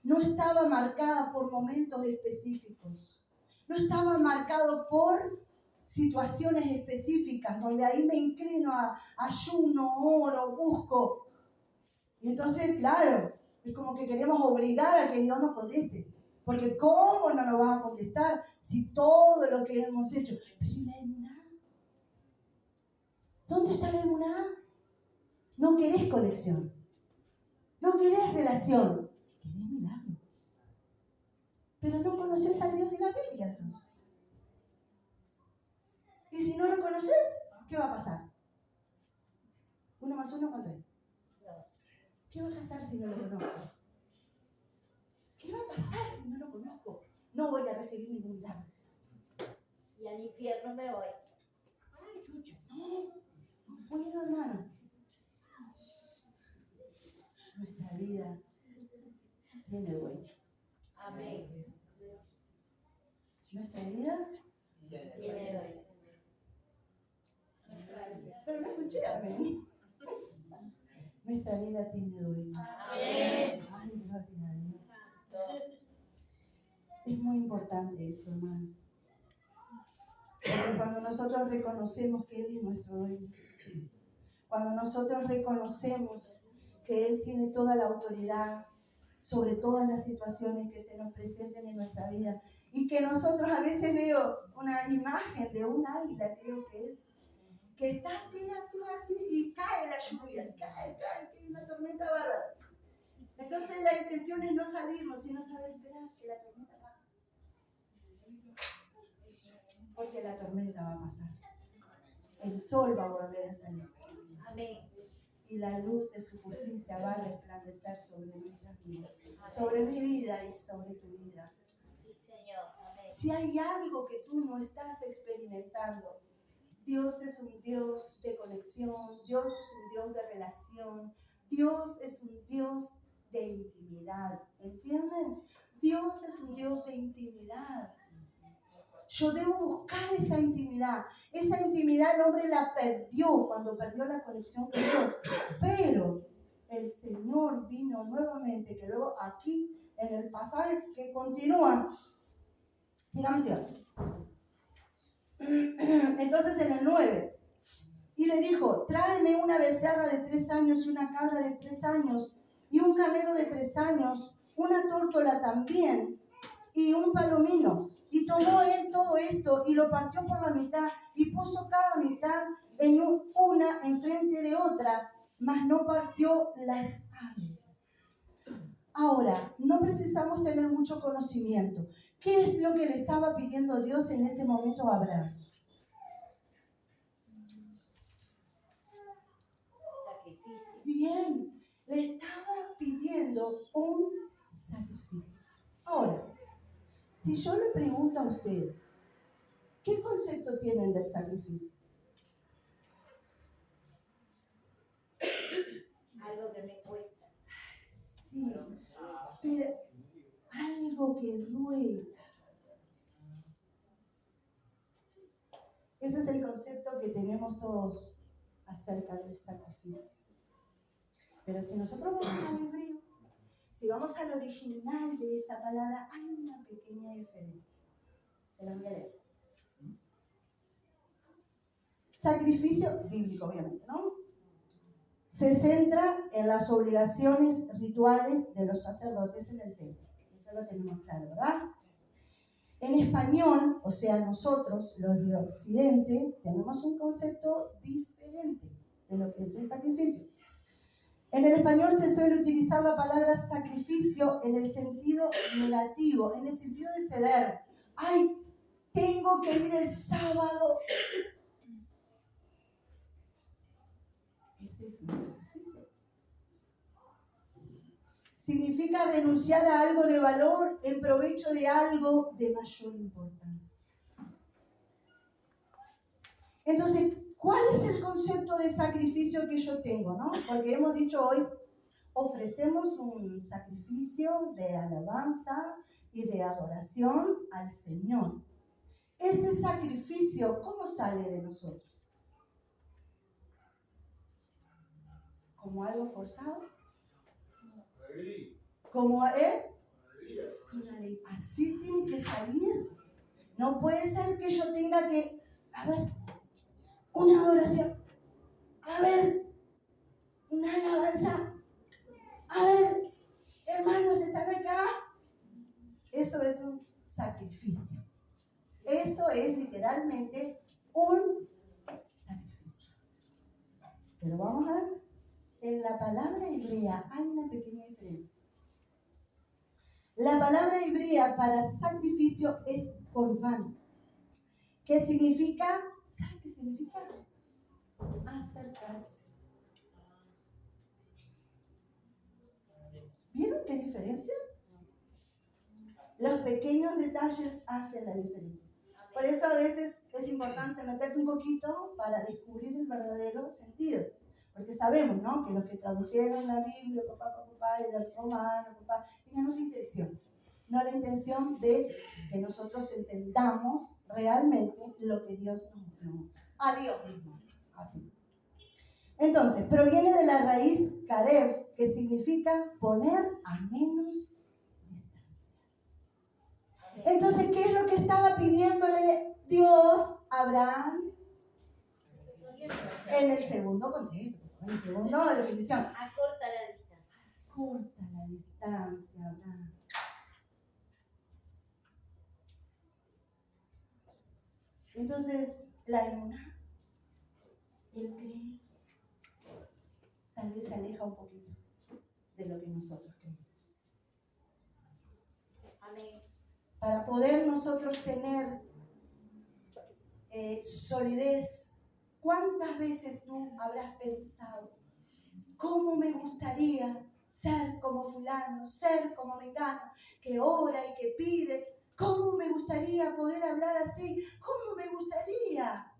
No estaba marcada por momentos específicos. No estaba marcado por situaciones específicas, donde ahí me inclino a ayuno, oro, busco. Y entonces, claro, es como que queremos obligar a que Dios nos conteste. Porque ¿cómo no nos vas a contestar si todo lo que hemos hecho? Pero ¿y la emuná? ¿Dónde está la emuná? No querés conexión. No querés relación. Querés milagro. Pero no conoces al Dios de la Biblia, entonces. Y si no lo conoces, ¿qué va a pasar? 1 más 1, ¿cuánto es? 2. ¿Qué va a pasar si no lo conozco? ¿Qué va a pasar si no lo conozco? No voy a recibir ningún milagro. Y al infierno me voy. Ay, chucha. No puedo, hermano. Nuestra vida tiene dueño. Amén. Nuestra vida, Tiene dueño. pero no escuché, amén. Nuestra vida tiene dueño. Amén. Ay, gloria a Dios. Es muy importante eso, hermanos. Porque cuando nosotros reconocemos que Él es nuestro dueño, cuando nosotros reconocemos que Él tiene toda la autoridad sobre todas las situaciones que se nos presenten en nuestra vida, y que nosotros a veces veo una imagen de un águila, creo que es, que está así, y cae la lluvia, cae, que hay una tormenta bárbara. Entonces la intención es no salirnos, sino saber esperar que la tormenta pase. Porque la tormenta va a pasar. El sol va a volver a salir. Amén. Y la luz de su justicia va a resplandecer sobre nuestras vidas, sobre mi vida y sobre tu vida. Sí, Señor. Amén. Si hay algo que tú no estás experimentando, Dios es un Dios de conexión, Dios es un Dios de relación, Dios es un Dios de intimidad. ¿Entienden? Dios es un Dios de intimidad. Yo debo buscar esa intimidad. Esa intimidad el hombre la perdió cuando perdió la conexión con Dios. Pero el Señor vino nuevamente, que luego aquí en el pasaje que continúa, sigamos. Entonces en el 9, y le dijo, tráeme una becerra de 3 años y una cabra de 3 años y un carnero de 3 años, una tórtola también y un palomino. Y tomó él todo esto y lo partió por la mitad y puso cada mitad en una enfrente de otra, mas no partió las aves. Ahora, no precisamos tener mucho conocimiento. ¿Qué es lo que le estaba pidiendo Dios en este momento a Abraham? Sacrificio. Bien, le estaba pidiendo un sacrificio. Ahora, si yo le pregunto a ustedes, ¿qué concepto tienen del sacrificio? Algo que me cuesta. Sí, pero algo que duela. Ese es el concepto que tenemos todos acerca del sacrificio. Pero si nosotros vamos al hebreo, si vamos al original de esta palabra, hay una pequeña diferencia. Se la voy a leer. Sacrificio bíblico, obviamente, ¿no? Se centra en las obligaciones rituales de los sacerdotes en el templo. Eso lo tenemos claro, ¿verdad? En español, o sea, nosotros, los de Occidente, tenemos un concepto diferente de lo que es el sacrificio. En el español se suele utilizar la palabra sacrificio en el sentido negativo, en el sentido de ceder. ¡Ay, tengo que ir el sábado! Ese es un sacrificio. Significa renunciar a algo de valor en provecho de algo de mayor importancia. Entonces, ¿cuál es el concepto de sacrificio que yo tengo, no? Porque hemos dicho hoy, ofrecemos un sacrificio de alabanza y de adoración al Señor. Ese sacrificio, ¿cómo sale de nosotros? ¿Como algo forzado? ¿Como una ley? Así tiene que salir. No puede ser que yo tenga que, a ver, una adoración, a ver, una alabanza, a ver, hermanos, ¿están acá? Eso es un sacrificio. Eso es literalmente un sacrificio. Pero vamos a ver, en la palabra hebrea hay una pequeña diferencia. La palabra hebrea para sacrificio es corbán, que significa, ¿saben qué significa? Acercarse. ¿Vieron qué diferencia? Los pequeños detalles hacen la diferencia. Por eso a veces es importante meterte un poquito para descubrir el verdadero sentido. Porque sabemos, ¿no?, que los que tradujeron la Biblia, papá, era el romano, tenían otra intención. No la intención de que nosotros entendamos realmente lo que Dios nos a Dios mismo. Así. Entonces, proviene de la raíz karev, que significa poner a menos distancia. Entonces, ¿qué es lo que estaba pidiéndole Dios a Abraham? En el segundo contexto, en el segundo definición. Acorta la distancia. Corta la distancia, Abraham. Entonces, la emuná Él cree, tal vez se aleja un poquito de lo que nosotros creemos. Amén. Para poder nosotros tener solidez, ¿cuántas veces tú habrás pensado, cómo me gustaría ser como fulano, ser como mengano, que ora y que pide? ¿Cómo me gustaría poder hablar así? ¿Cómo me gustaría?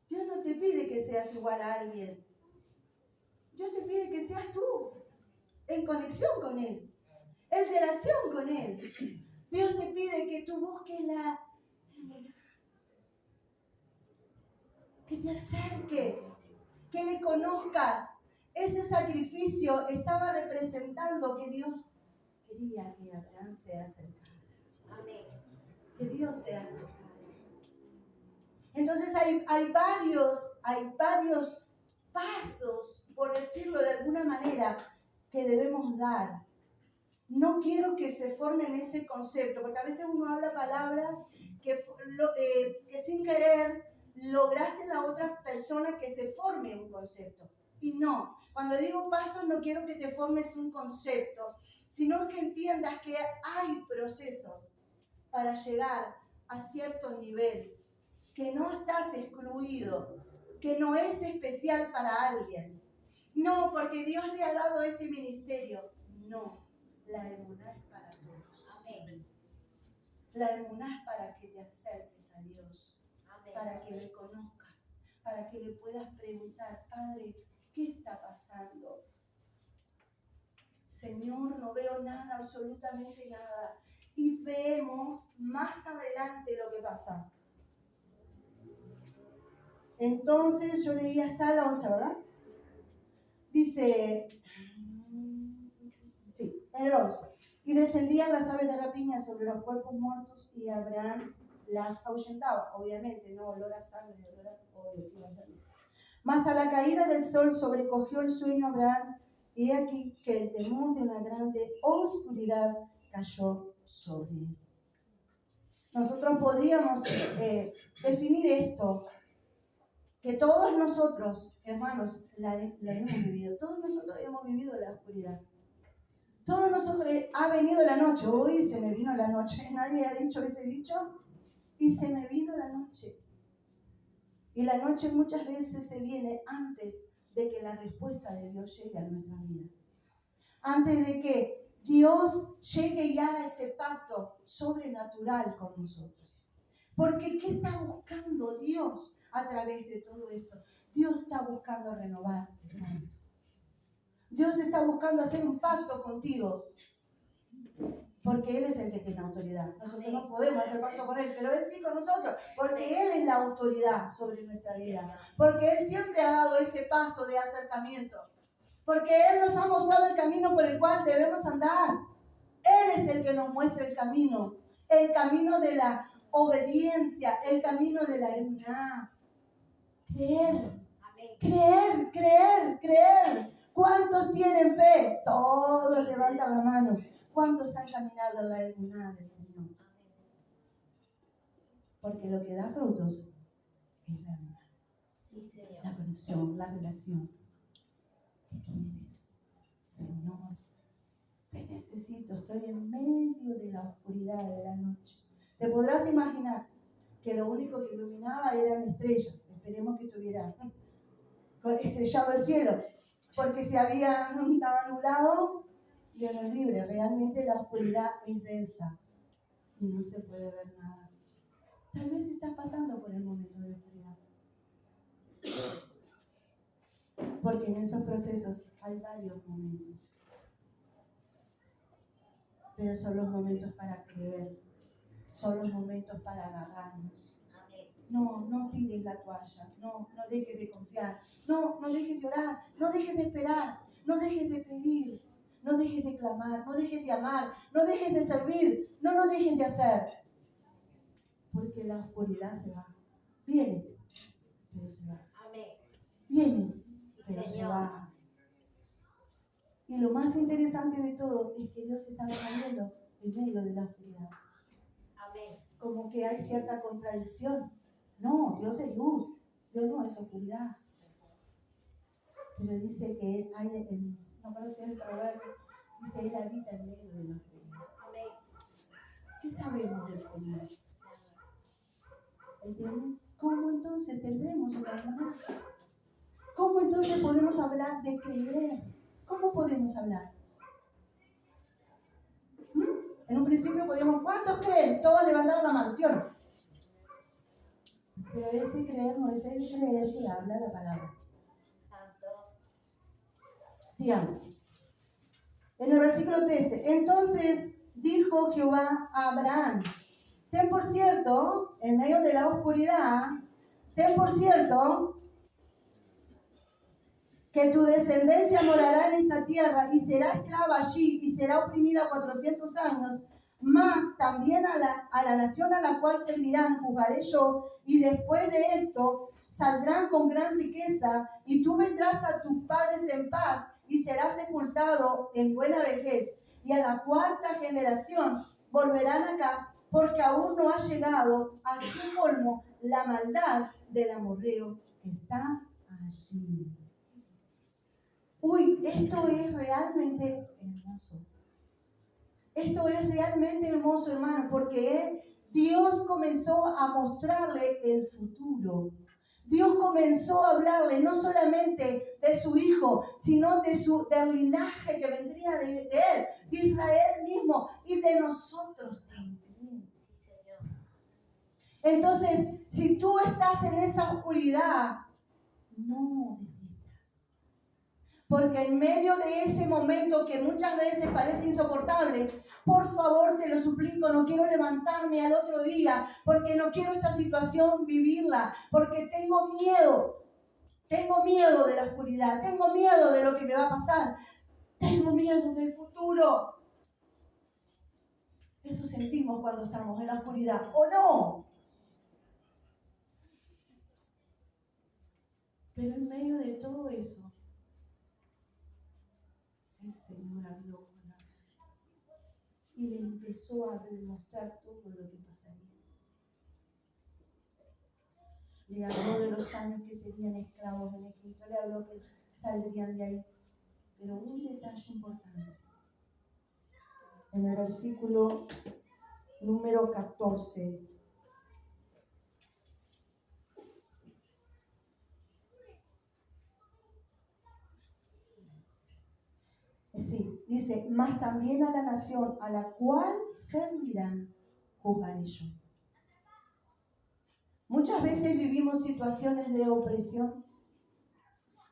Dios no te pide que seas igual a alguien. Dios te pide que seas tú, en conexión con Él, en relación con Él. Dios te pide que tú busques que te acerques, que le conozcas. Ese sacrificio estaba representando que Dios quería que Abraham se acercara. Amén. Que Dios se acercara. Entonces hay varios pasos, por decirlo de alguna manera, que debemos dar. No quiero que se formen ese concepto, porque a veces uno habla palabras que sin querer logras en la otra persona que se forme un concepto. Y no, cuando digo pasos no quiero que te formes un concepto, sino que entiendas que hay procesos para llegar a cierto nivel, que no estás excluido, que no es especial para alguien. No, porque Dios le ha dado ese ministerio. No, la emuná es para todos. Amén. La emuná es para que te acerques a Dios, Amén. para que le conozcas, para que le puedas preguntar, Padre, ¿qué está pasando? Señor, no veo nada, absolutamente nada. Y vemos más adelante lo que pasa. Entonces yo leí hasta la 11, ¿verdad? Dice, sí, en el 11. Y descendían las aves de rapiña sobre los cuerpos muertos y Abraham las ahuyentaba. Obviamente, no olor a sangre, olor a obvio, iba a ser eso. Mas a la caída del sol sobrecogió el sueño a Abraham y he aquí que el temor de una grande oscuridad cayó sobre él. Nosotros podríamos definir esto, que todos nosotros, hermanos, la hemos vivido. Todos nosotros hemos vivido la oscuridad. Todos nosotros ha venido la noche. Hoy se me vino la noche. Nadie ha dicho ese dicho. Y se me vino la noche. Y la noche muchas veces se viene antes de que la respuesta de Dios llegue a nuestra vida. Antes de que Dios llegue y haga ese pacto sobrenatural con nosotros. Porque ¿qué está buscando Dios a través de todo esto? Dios está buscando renovar el pacto. Dios está buscando hacer un pacto contigo. Porque Él es el que tiene autoridad. Nosotros no podemos hacer pacto con Él, pero Él sí con nosotros. Porque Él es la autoridad sobre nuestra vida. Porque Él siempre ha dado ese paso de acercamiento. Porque Él nos ha mostrado el camino por el cual debemos andar. Él es el que nos muestra el camino de la obediencia, el camino de la emuná. Creer. ¿Cuántos tienen fe? Todos levantan la mano. ¿Cuántos han caminado en la emuná del Señor? Porque lo que da frutos es la emuná. Sí, Señor. La conexión, la relación. ¿Qué quieres? Señor, te necesito, estoy en medio de la oscuridad de la noche. Te podrás imaginar que lo único que iluminaba eran estrellas. Esperemos que estuviera estrellado el cielo, porque si estaba nublado, Dios nos libre. Realmente la oscuridad es densa y no se puede ver nada. Tal vez estás pasando por el momento de oscuridad. Porque en esos procesos hay varios momentos. Pero son los momentos para creer. Son los momentos para agarrarnos. No tires la toalla. No dejes de confiar. No dejes de orar. No dejes de esperar. No dejes de pedir. No dejes de clamar. No dejes de amar. No dejes de servir. No dejes de hacer. Porque la oscuridad se va. Viene, pero se va. Viene, pero se va. Y lo más interesante de todo es que Dios está cambiando en medio de la oscuridad. como que hay cierta contradicción. No, Dios es luz, Dios no es oscuridad. Pero dice que hay, no creo si es el proverbio, dice, Él habita en medio de los ríos. ¿Qué sabemos del Señor? ¿Entienden? ¿Cómo entonces tendremos una hermandad? ¿Cómo entonces podemos hablar de creer? ¿Cómo podemos hablar? En un principio podríamos, ¿cuántos creen? Todos levantaron la mano, ¿sí o no? Pero ese creer no es el creer que habla la palabra. Santo. Sigamos. En el versículo 13, entonces dijo Jehová a Abraham, ten por cierto, en medio de la oscuridad, ten por cierto que tu descendencia morará en esta tierra y será esclava allí y será oprimida 400 años, mas también a la nación a la cual servirán juzgaré yo, y después de esto saldrán con gran riqueza, y tú vendrás a tus padres en paz y serás sepultado en buena vejez, y a la cuarta generación volverán acá, porque aún no ha llegado a su colmo la maldad del amorreo que está allí. Uy, esto es realmente hermoso. Esto es realmente hermoso, hermano, porque Dios comenzó a mostrarle el futuro. Dios comenzó a hablarle no solamente de su hijo, sino del linaje que vendría de él, de Israel mismo y de nosotros también. Sí, Señor. Entonces, si tú estás en esa oscuridad, no desistas. Porque en medio de ese momento que muchas veces parece insoportable, por favor te lo suplico, no quiero levantarme al otro día, porque no quiero esta situación vivirla, porque tengo miedo de la oscuridad, tengo miedo de lo que me va a pasar, tengo miedo del futuro. Eso sentimos cuando estamos en la oscuridad, ¿o no? Pero en medio de todo eso, el Señor habló con él y le empezó a mostrar todo lo que pasaría. Le habló de los años que serían esclavos en Egipto, le habló que saldrían de ahí. Pero un detalle importante. En el versículo número 14. Sí, dice, mas también a la nación a la cual servirán, juzgaré yo. Muchas veces vivimos situaciones de opresión.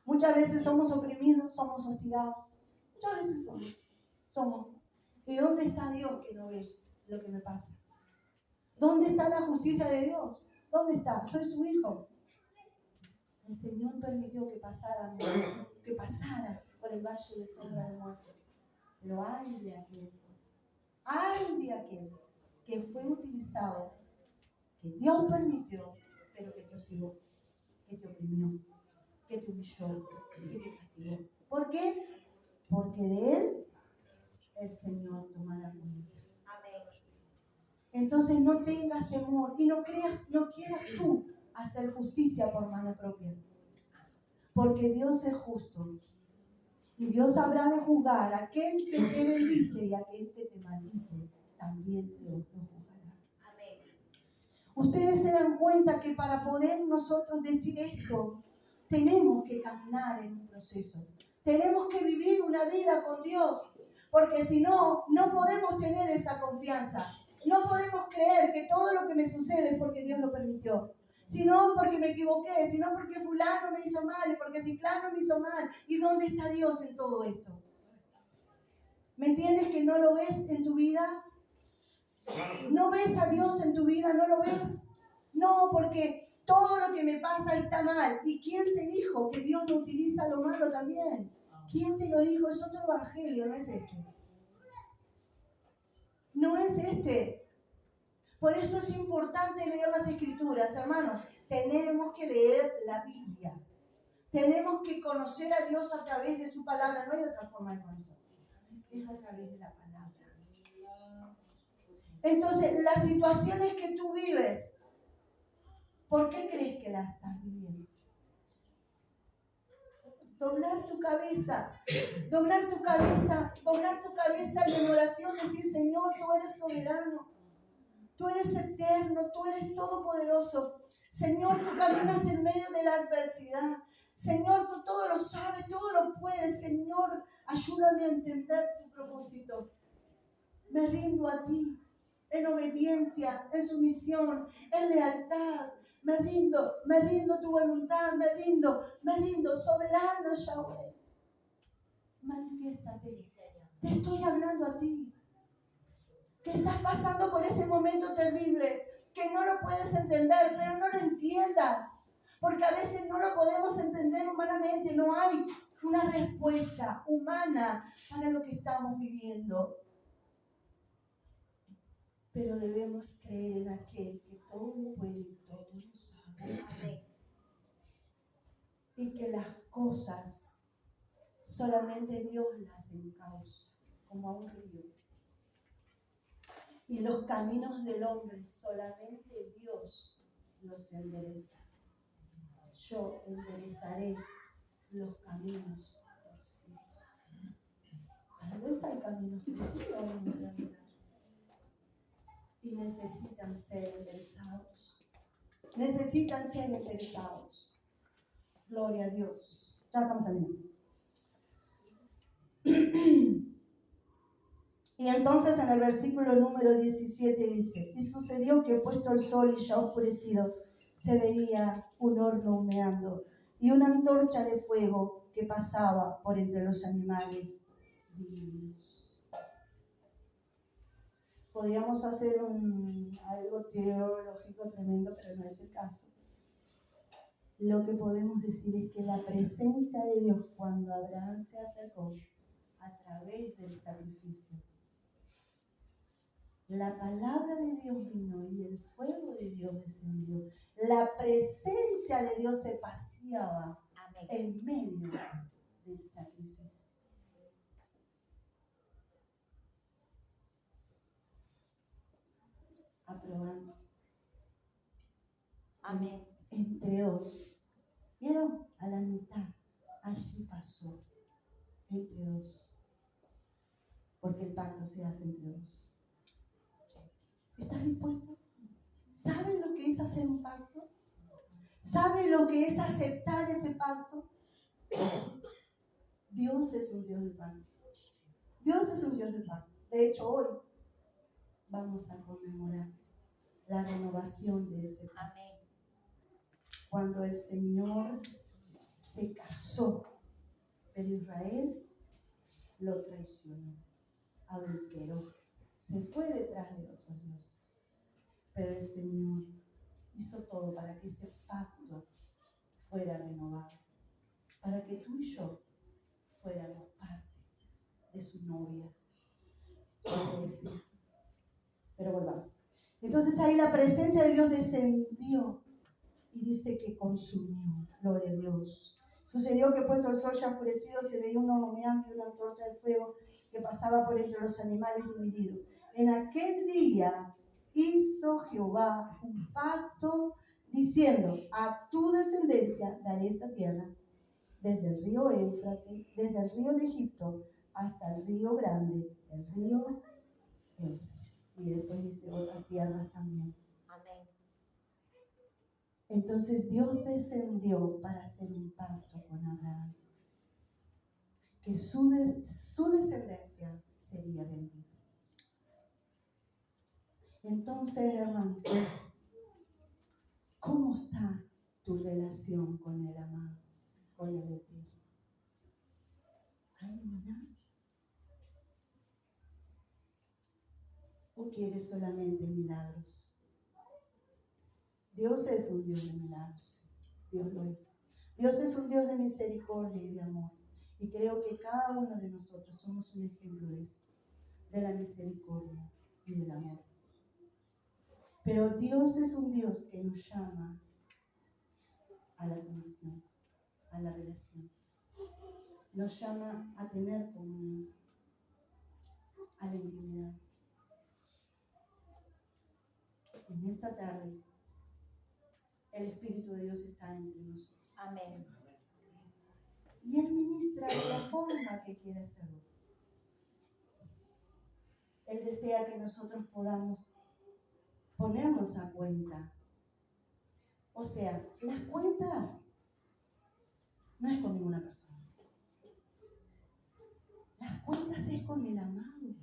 Muchas veces somos oprimidos, somos hostigados. Muchas veces somos. ¿Y dónde está Dios que no ve lo que me pasa? ¿Dónde está la justicia de Dios? ¿Dónde está? Soy su hijo. El Señor permitió que pasaras por el valle de sombra de muerte. Pero ay de aquel que fue utilizado, que Dios permitió, pero que te hostigó, que te oprimió, que te humilló, que te castigó. ¿Por qué? Porque de él el Señor tomará cuenta. Amén. Entonces no tengas temor y no quieras tú hacer justicia por mano propia. Porque Dios es justo. Y Dios habrá de juzgar a aquel que te bendice y a aquel que te maldice. También te lo juzgará. Amén. Ustedes se dan cuenta que para poder nosotros decir esto, tenemos que caminar en un proceso. Tenemos que vivir una vida con Dios. Porque si no, no podemos tener esa confianza. No podemos creer que todo lo que me sucede es porque Dios lo permitió. Sino porque me equivoqué, sino porque fulano me hizo mal, y porque ciclano me hizo mal. ¿Y dónde está Dios en todo esto? ¿Me entiendes que no lo ves en tu vida? ¿No ves a Dios en tu vida? ¿No lo ves? No, porque todo lo que me pasa está mal. ¿Y quién te dijo que Dios no utiliza lo malo también? ¿Quién te lo dijo? Es otro evangelio, no es este. No es este. Por eso es importante leer las Escrituras, hermanos. Tenemos que leer la Biblia. Tenemos que conocer a Dios a través de su palabra. No hay otra forma de conocerlo. Es a través de la palabra. Entonces, las situaciones que tú vives, ¿por qué crees que las estás viviendo? Doblar tu cabeza en oración, decir, Señor, tú eres soberano, tú eres eterno, tú eres todopoderoso. Señor, tú caminas en medio de la adversidad. Señor, tú todo lo sabes, todo lo puedes. Señor, ayúdame a entender tu propósito. Me rindo a ti, en obediencia, en sumisión, en lealtad. Me rindo tu voluntad, me rindo, soberano Yahweh. Manifiéstate. Sí, Señor. Te estoy hablando a ti, que estás pasando por ese momento terrible, que no lo puedes entender, pero no lo entiendas, porque a veces no lo podemos entender humanamente, no hay una respuesta humana para lo que estamos viviendo. Pero debemos creer en aquel que todo lo puede y todo lo sabe. Amén. Y que las cosas solamente Dios las encausa, como a un río. Y los caminos del hombre solamente Dios los endereza. Yo enderezaré los caminos torcidos. Tal vez hay caminos torcidos en nuestra vida. Y necesitan ser enderezados. Necesitan ser enderezados. Gloria a Dios. Ya estamos terminando. Y entonces en el versículo número 17 dice, y sucedió que puesto el sol y ya oscurecido, se veía un horno humeando y una antorcha de fuego que pasaba por entre los animales divididos. Podríamos hacer algo teológico tremendo, pero no es el caso. Lo que podemos decir es que la presencia de Dios, cuando Abraham se acercó a través del sacrificio, la palabra de Dios vino y el fuego de Dios descendió. La presencia de Dios se paseaba Amén. en medio del sacrificio. Aprobando. Amén. Entre dos. ¿Vieron? A la mitad. Allí pasó. Entre dos. Porque el pacto se hace entre dos. ¿Estás dispuesto? ¿Sabes lo que es hacer un pacto? ¿Sabes lo que es aceptar ese pacto? Dios es un Dios de pacto. Dios es un Dios de pacto. De hecho, hoy vamos a conmemorar la renovación de ese pacto. Amén. Cuando el Señor se casó, pero Israel lo traicionó, adulteró, se fue detrás de otros dioses. Pero el Señor hizo todo para que ese pacto fuera renovado, para que tú y yo fuéramos parte de su novia, su iglesia. Pero volvamos. Entonces ahí la presencia de Dios descendió y dice que consumió. Gloria a Dios. Sucedió que puesto el sol ya oscurecido se veía un horno humeante y una antorcha de fuego que pasaba por entre los animales divididos. En aquel día hizo Jehová un pacto diciendo, a tu descendencia daré esta tierra, desde el río Éufrates, desde el río de Egipto hasta el río grande, el río Éufrates. Y después dice otras tierras también. Amén. Entonces Dios descendió para hacer un pacto con Abraham, que su descendencia sería bendita. Entonces, hermanos, ¿cómo está tu relación con el amado, con el eterno? ¿Hay unidad? ¿O quieres solamente milagros? Dios es un Dios de milagros. Dios lo es. Dios es un Dios de misericordia y de amor. Y creo que cada uno de nosotros somos un ejemplo de eso, de la misericordia y del amor. Pero Dios es un Dios que nos llama a la conexión, a la relación. Nos llama a tener comunión, a la intimidad. en esta tarde, el Espíritu de Dios está entre nosotros. Amén. Y Él ministra de la forma que quiere hacerlo. Él desea que nosotros podamos ponernos a cuenta. O sea, las cuentas no es con ninguna persona. Las cuentas es con el amado.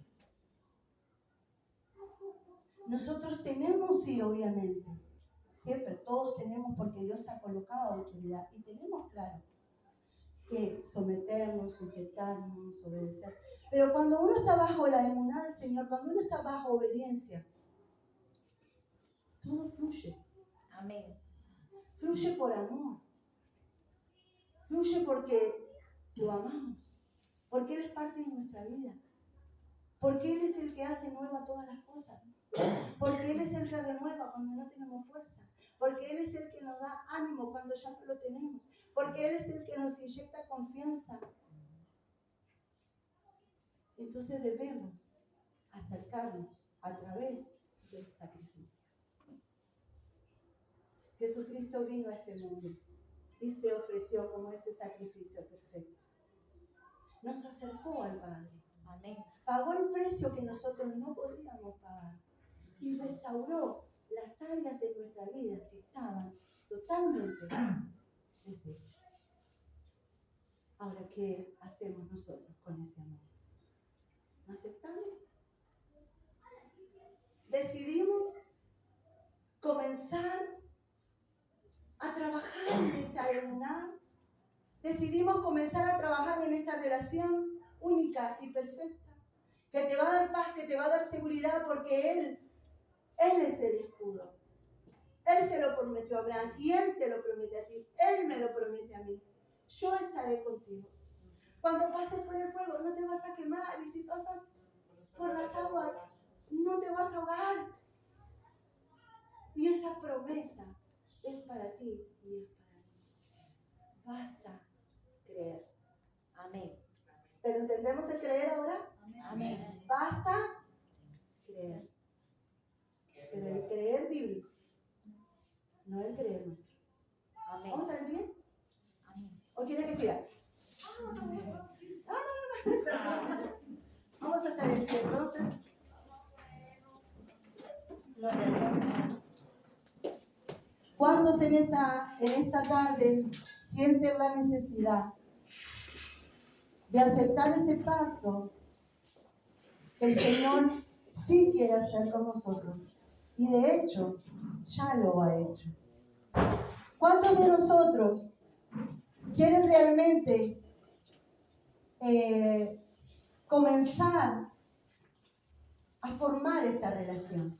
Nosotros tenemos, sí, obviamente. Siempre, todos tenemos, porque Dios ha colocado autoridad. Y tenemos claro que someternos, sujetarnos, obedecer. Pero cuando uno está bajo la emuná del Señor, cuando uno está bajo obediencia, todo fluye. Amén. Fluye por amor. Fluye porque lo amamos. Porque Él es parte de nuestra vida. Porque Él es el que hace nueva todas las cosas. Porque Él es el que renueva cuando no tenemos fuerza. Porque Él es el que nos da ánimo cuando ya no lo tenemos. Porque Él es el que nos inyecta confianza. Entonces debemos acercarnos a través del sacrificio. Jesucristo vino a este mundo y se ofreció como ese sacrificio perfecto. Nos acercó al Padre. Amén. Pagó el precio que nosotros no podíamos pagar y restauró las áreas de nuestra vida que estaban totalmente deshechas. Ahora, ¿qué hacemos nosotros con ese amor? ¿Lo aceptamos? Decidimos comenzar a trabajar en esta emuná. Decidimos comenzar a trabajar en esta relación única y perfecta, que te va a dar paz, que te va a dar seguridad, porque Él es el escudo. Él se lo prometió a Abraham y Él te lo promete a ti. Él me lo promete a mí. Yo estaré contigo. Cuando pases por el fuego no te vas a quemar, y si pasas por las aguas no te vas a ahogar. Y esa promesa es para ti y es para mí. Basta creer. Amén. ¿Pero entendemos el creer ahora? Amén. Basta creer. Pero el creer bíblico, no el creer nuestro. Amén. ¿Vamos a estar bien? Amén. ¿O quiere que siga? No. Vamos a estar en pie entonces. Gloria a Dios. ¿Cuántos en esta tarde sienten la necesidad de aceptar ese pacto que el Señor sí quiere hacer con nosotros? Y de hecho, ya lo ha hecho. ¿Cuántos de nosotros quieren realmente comenzar a formar esta relación?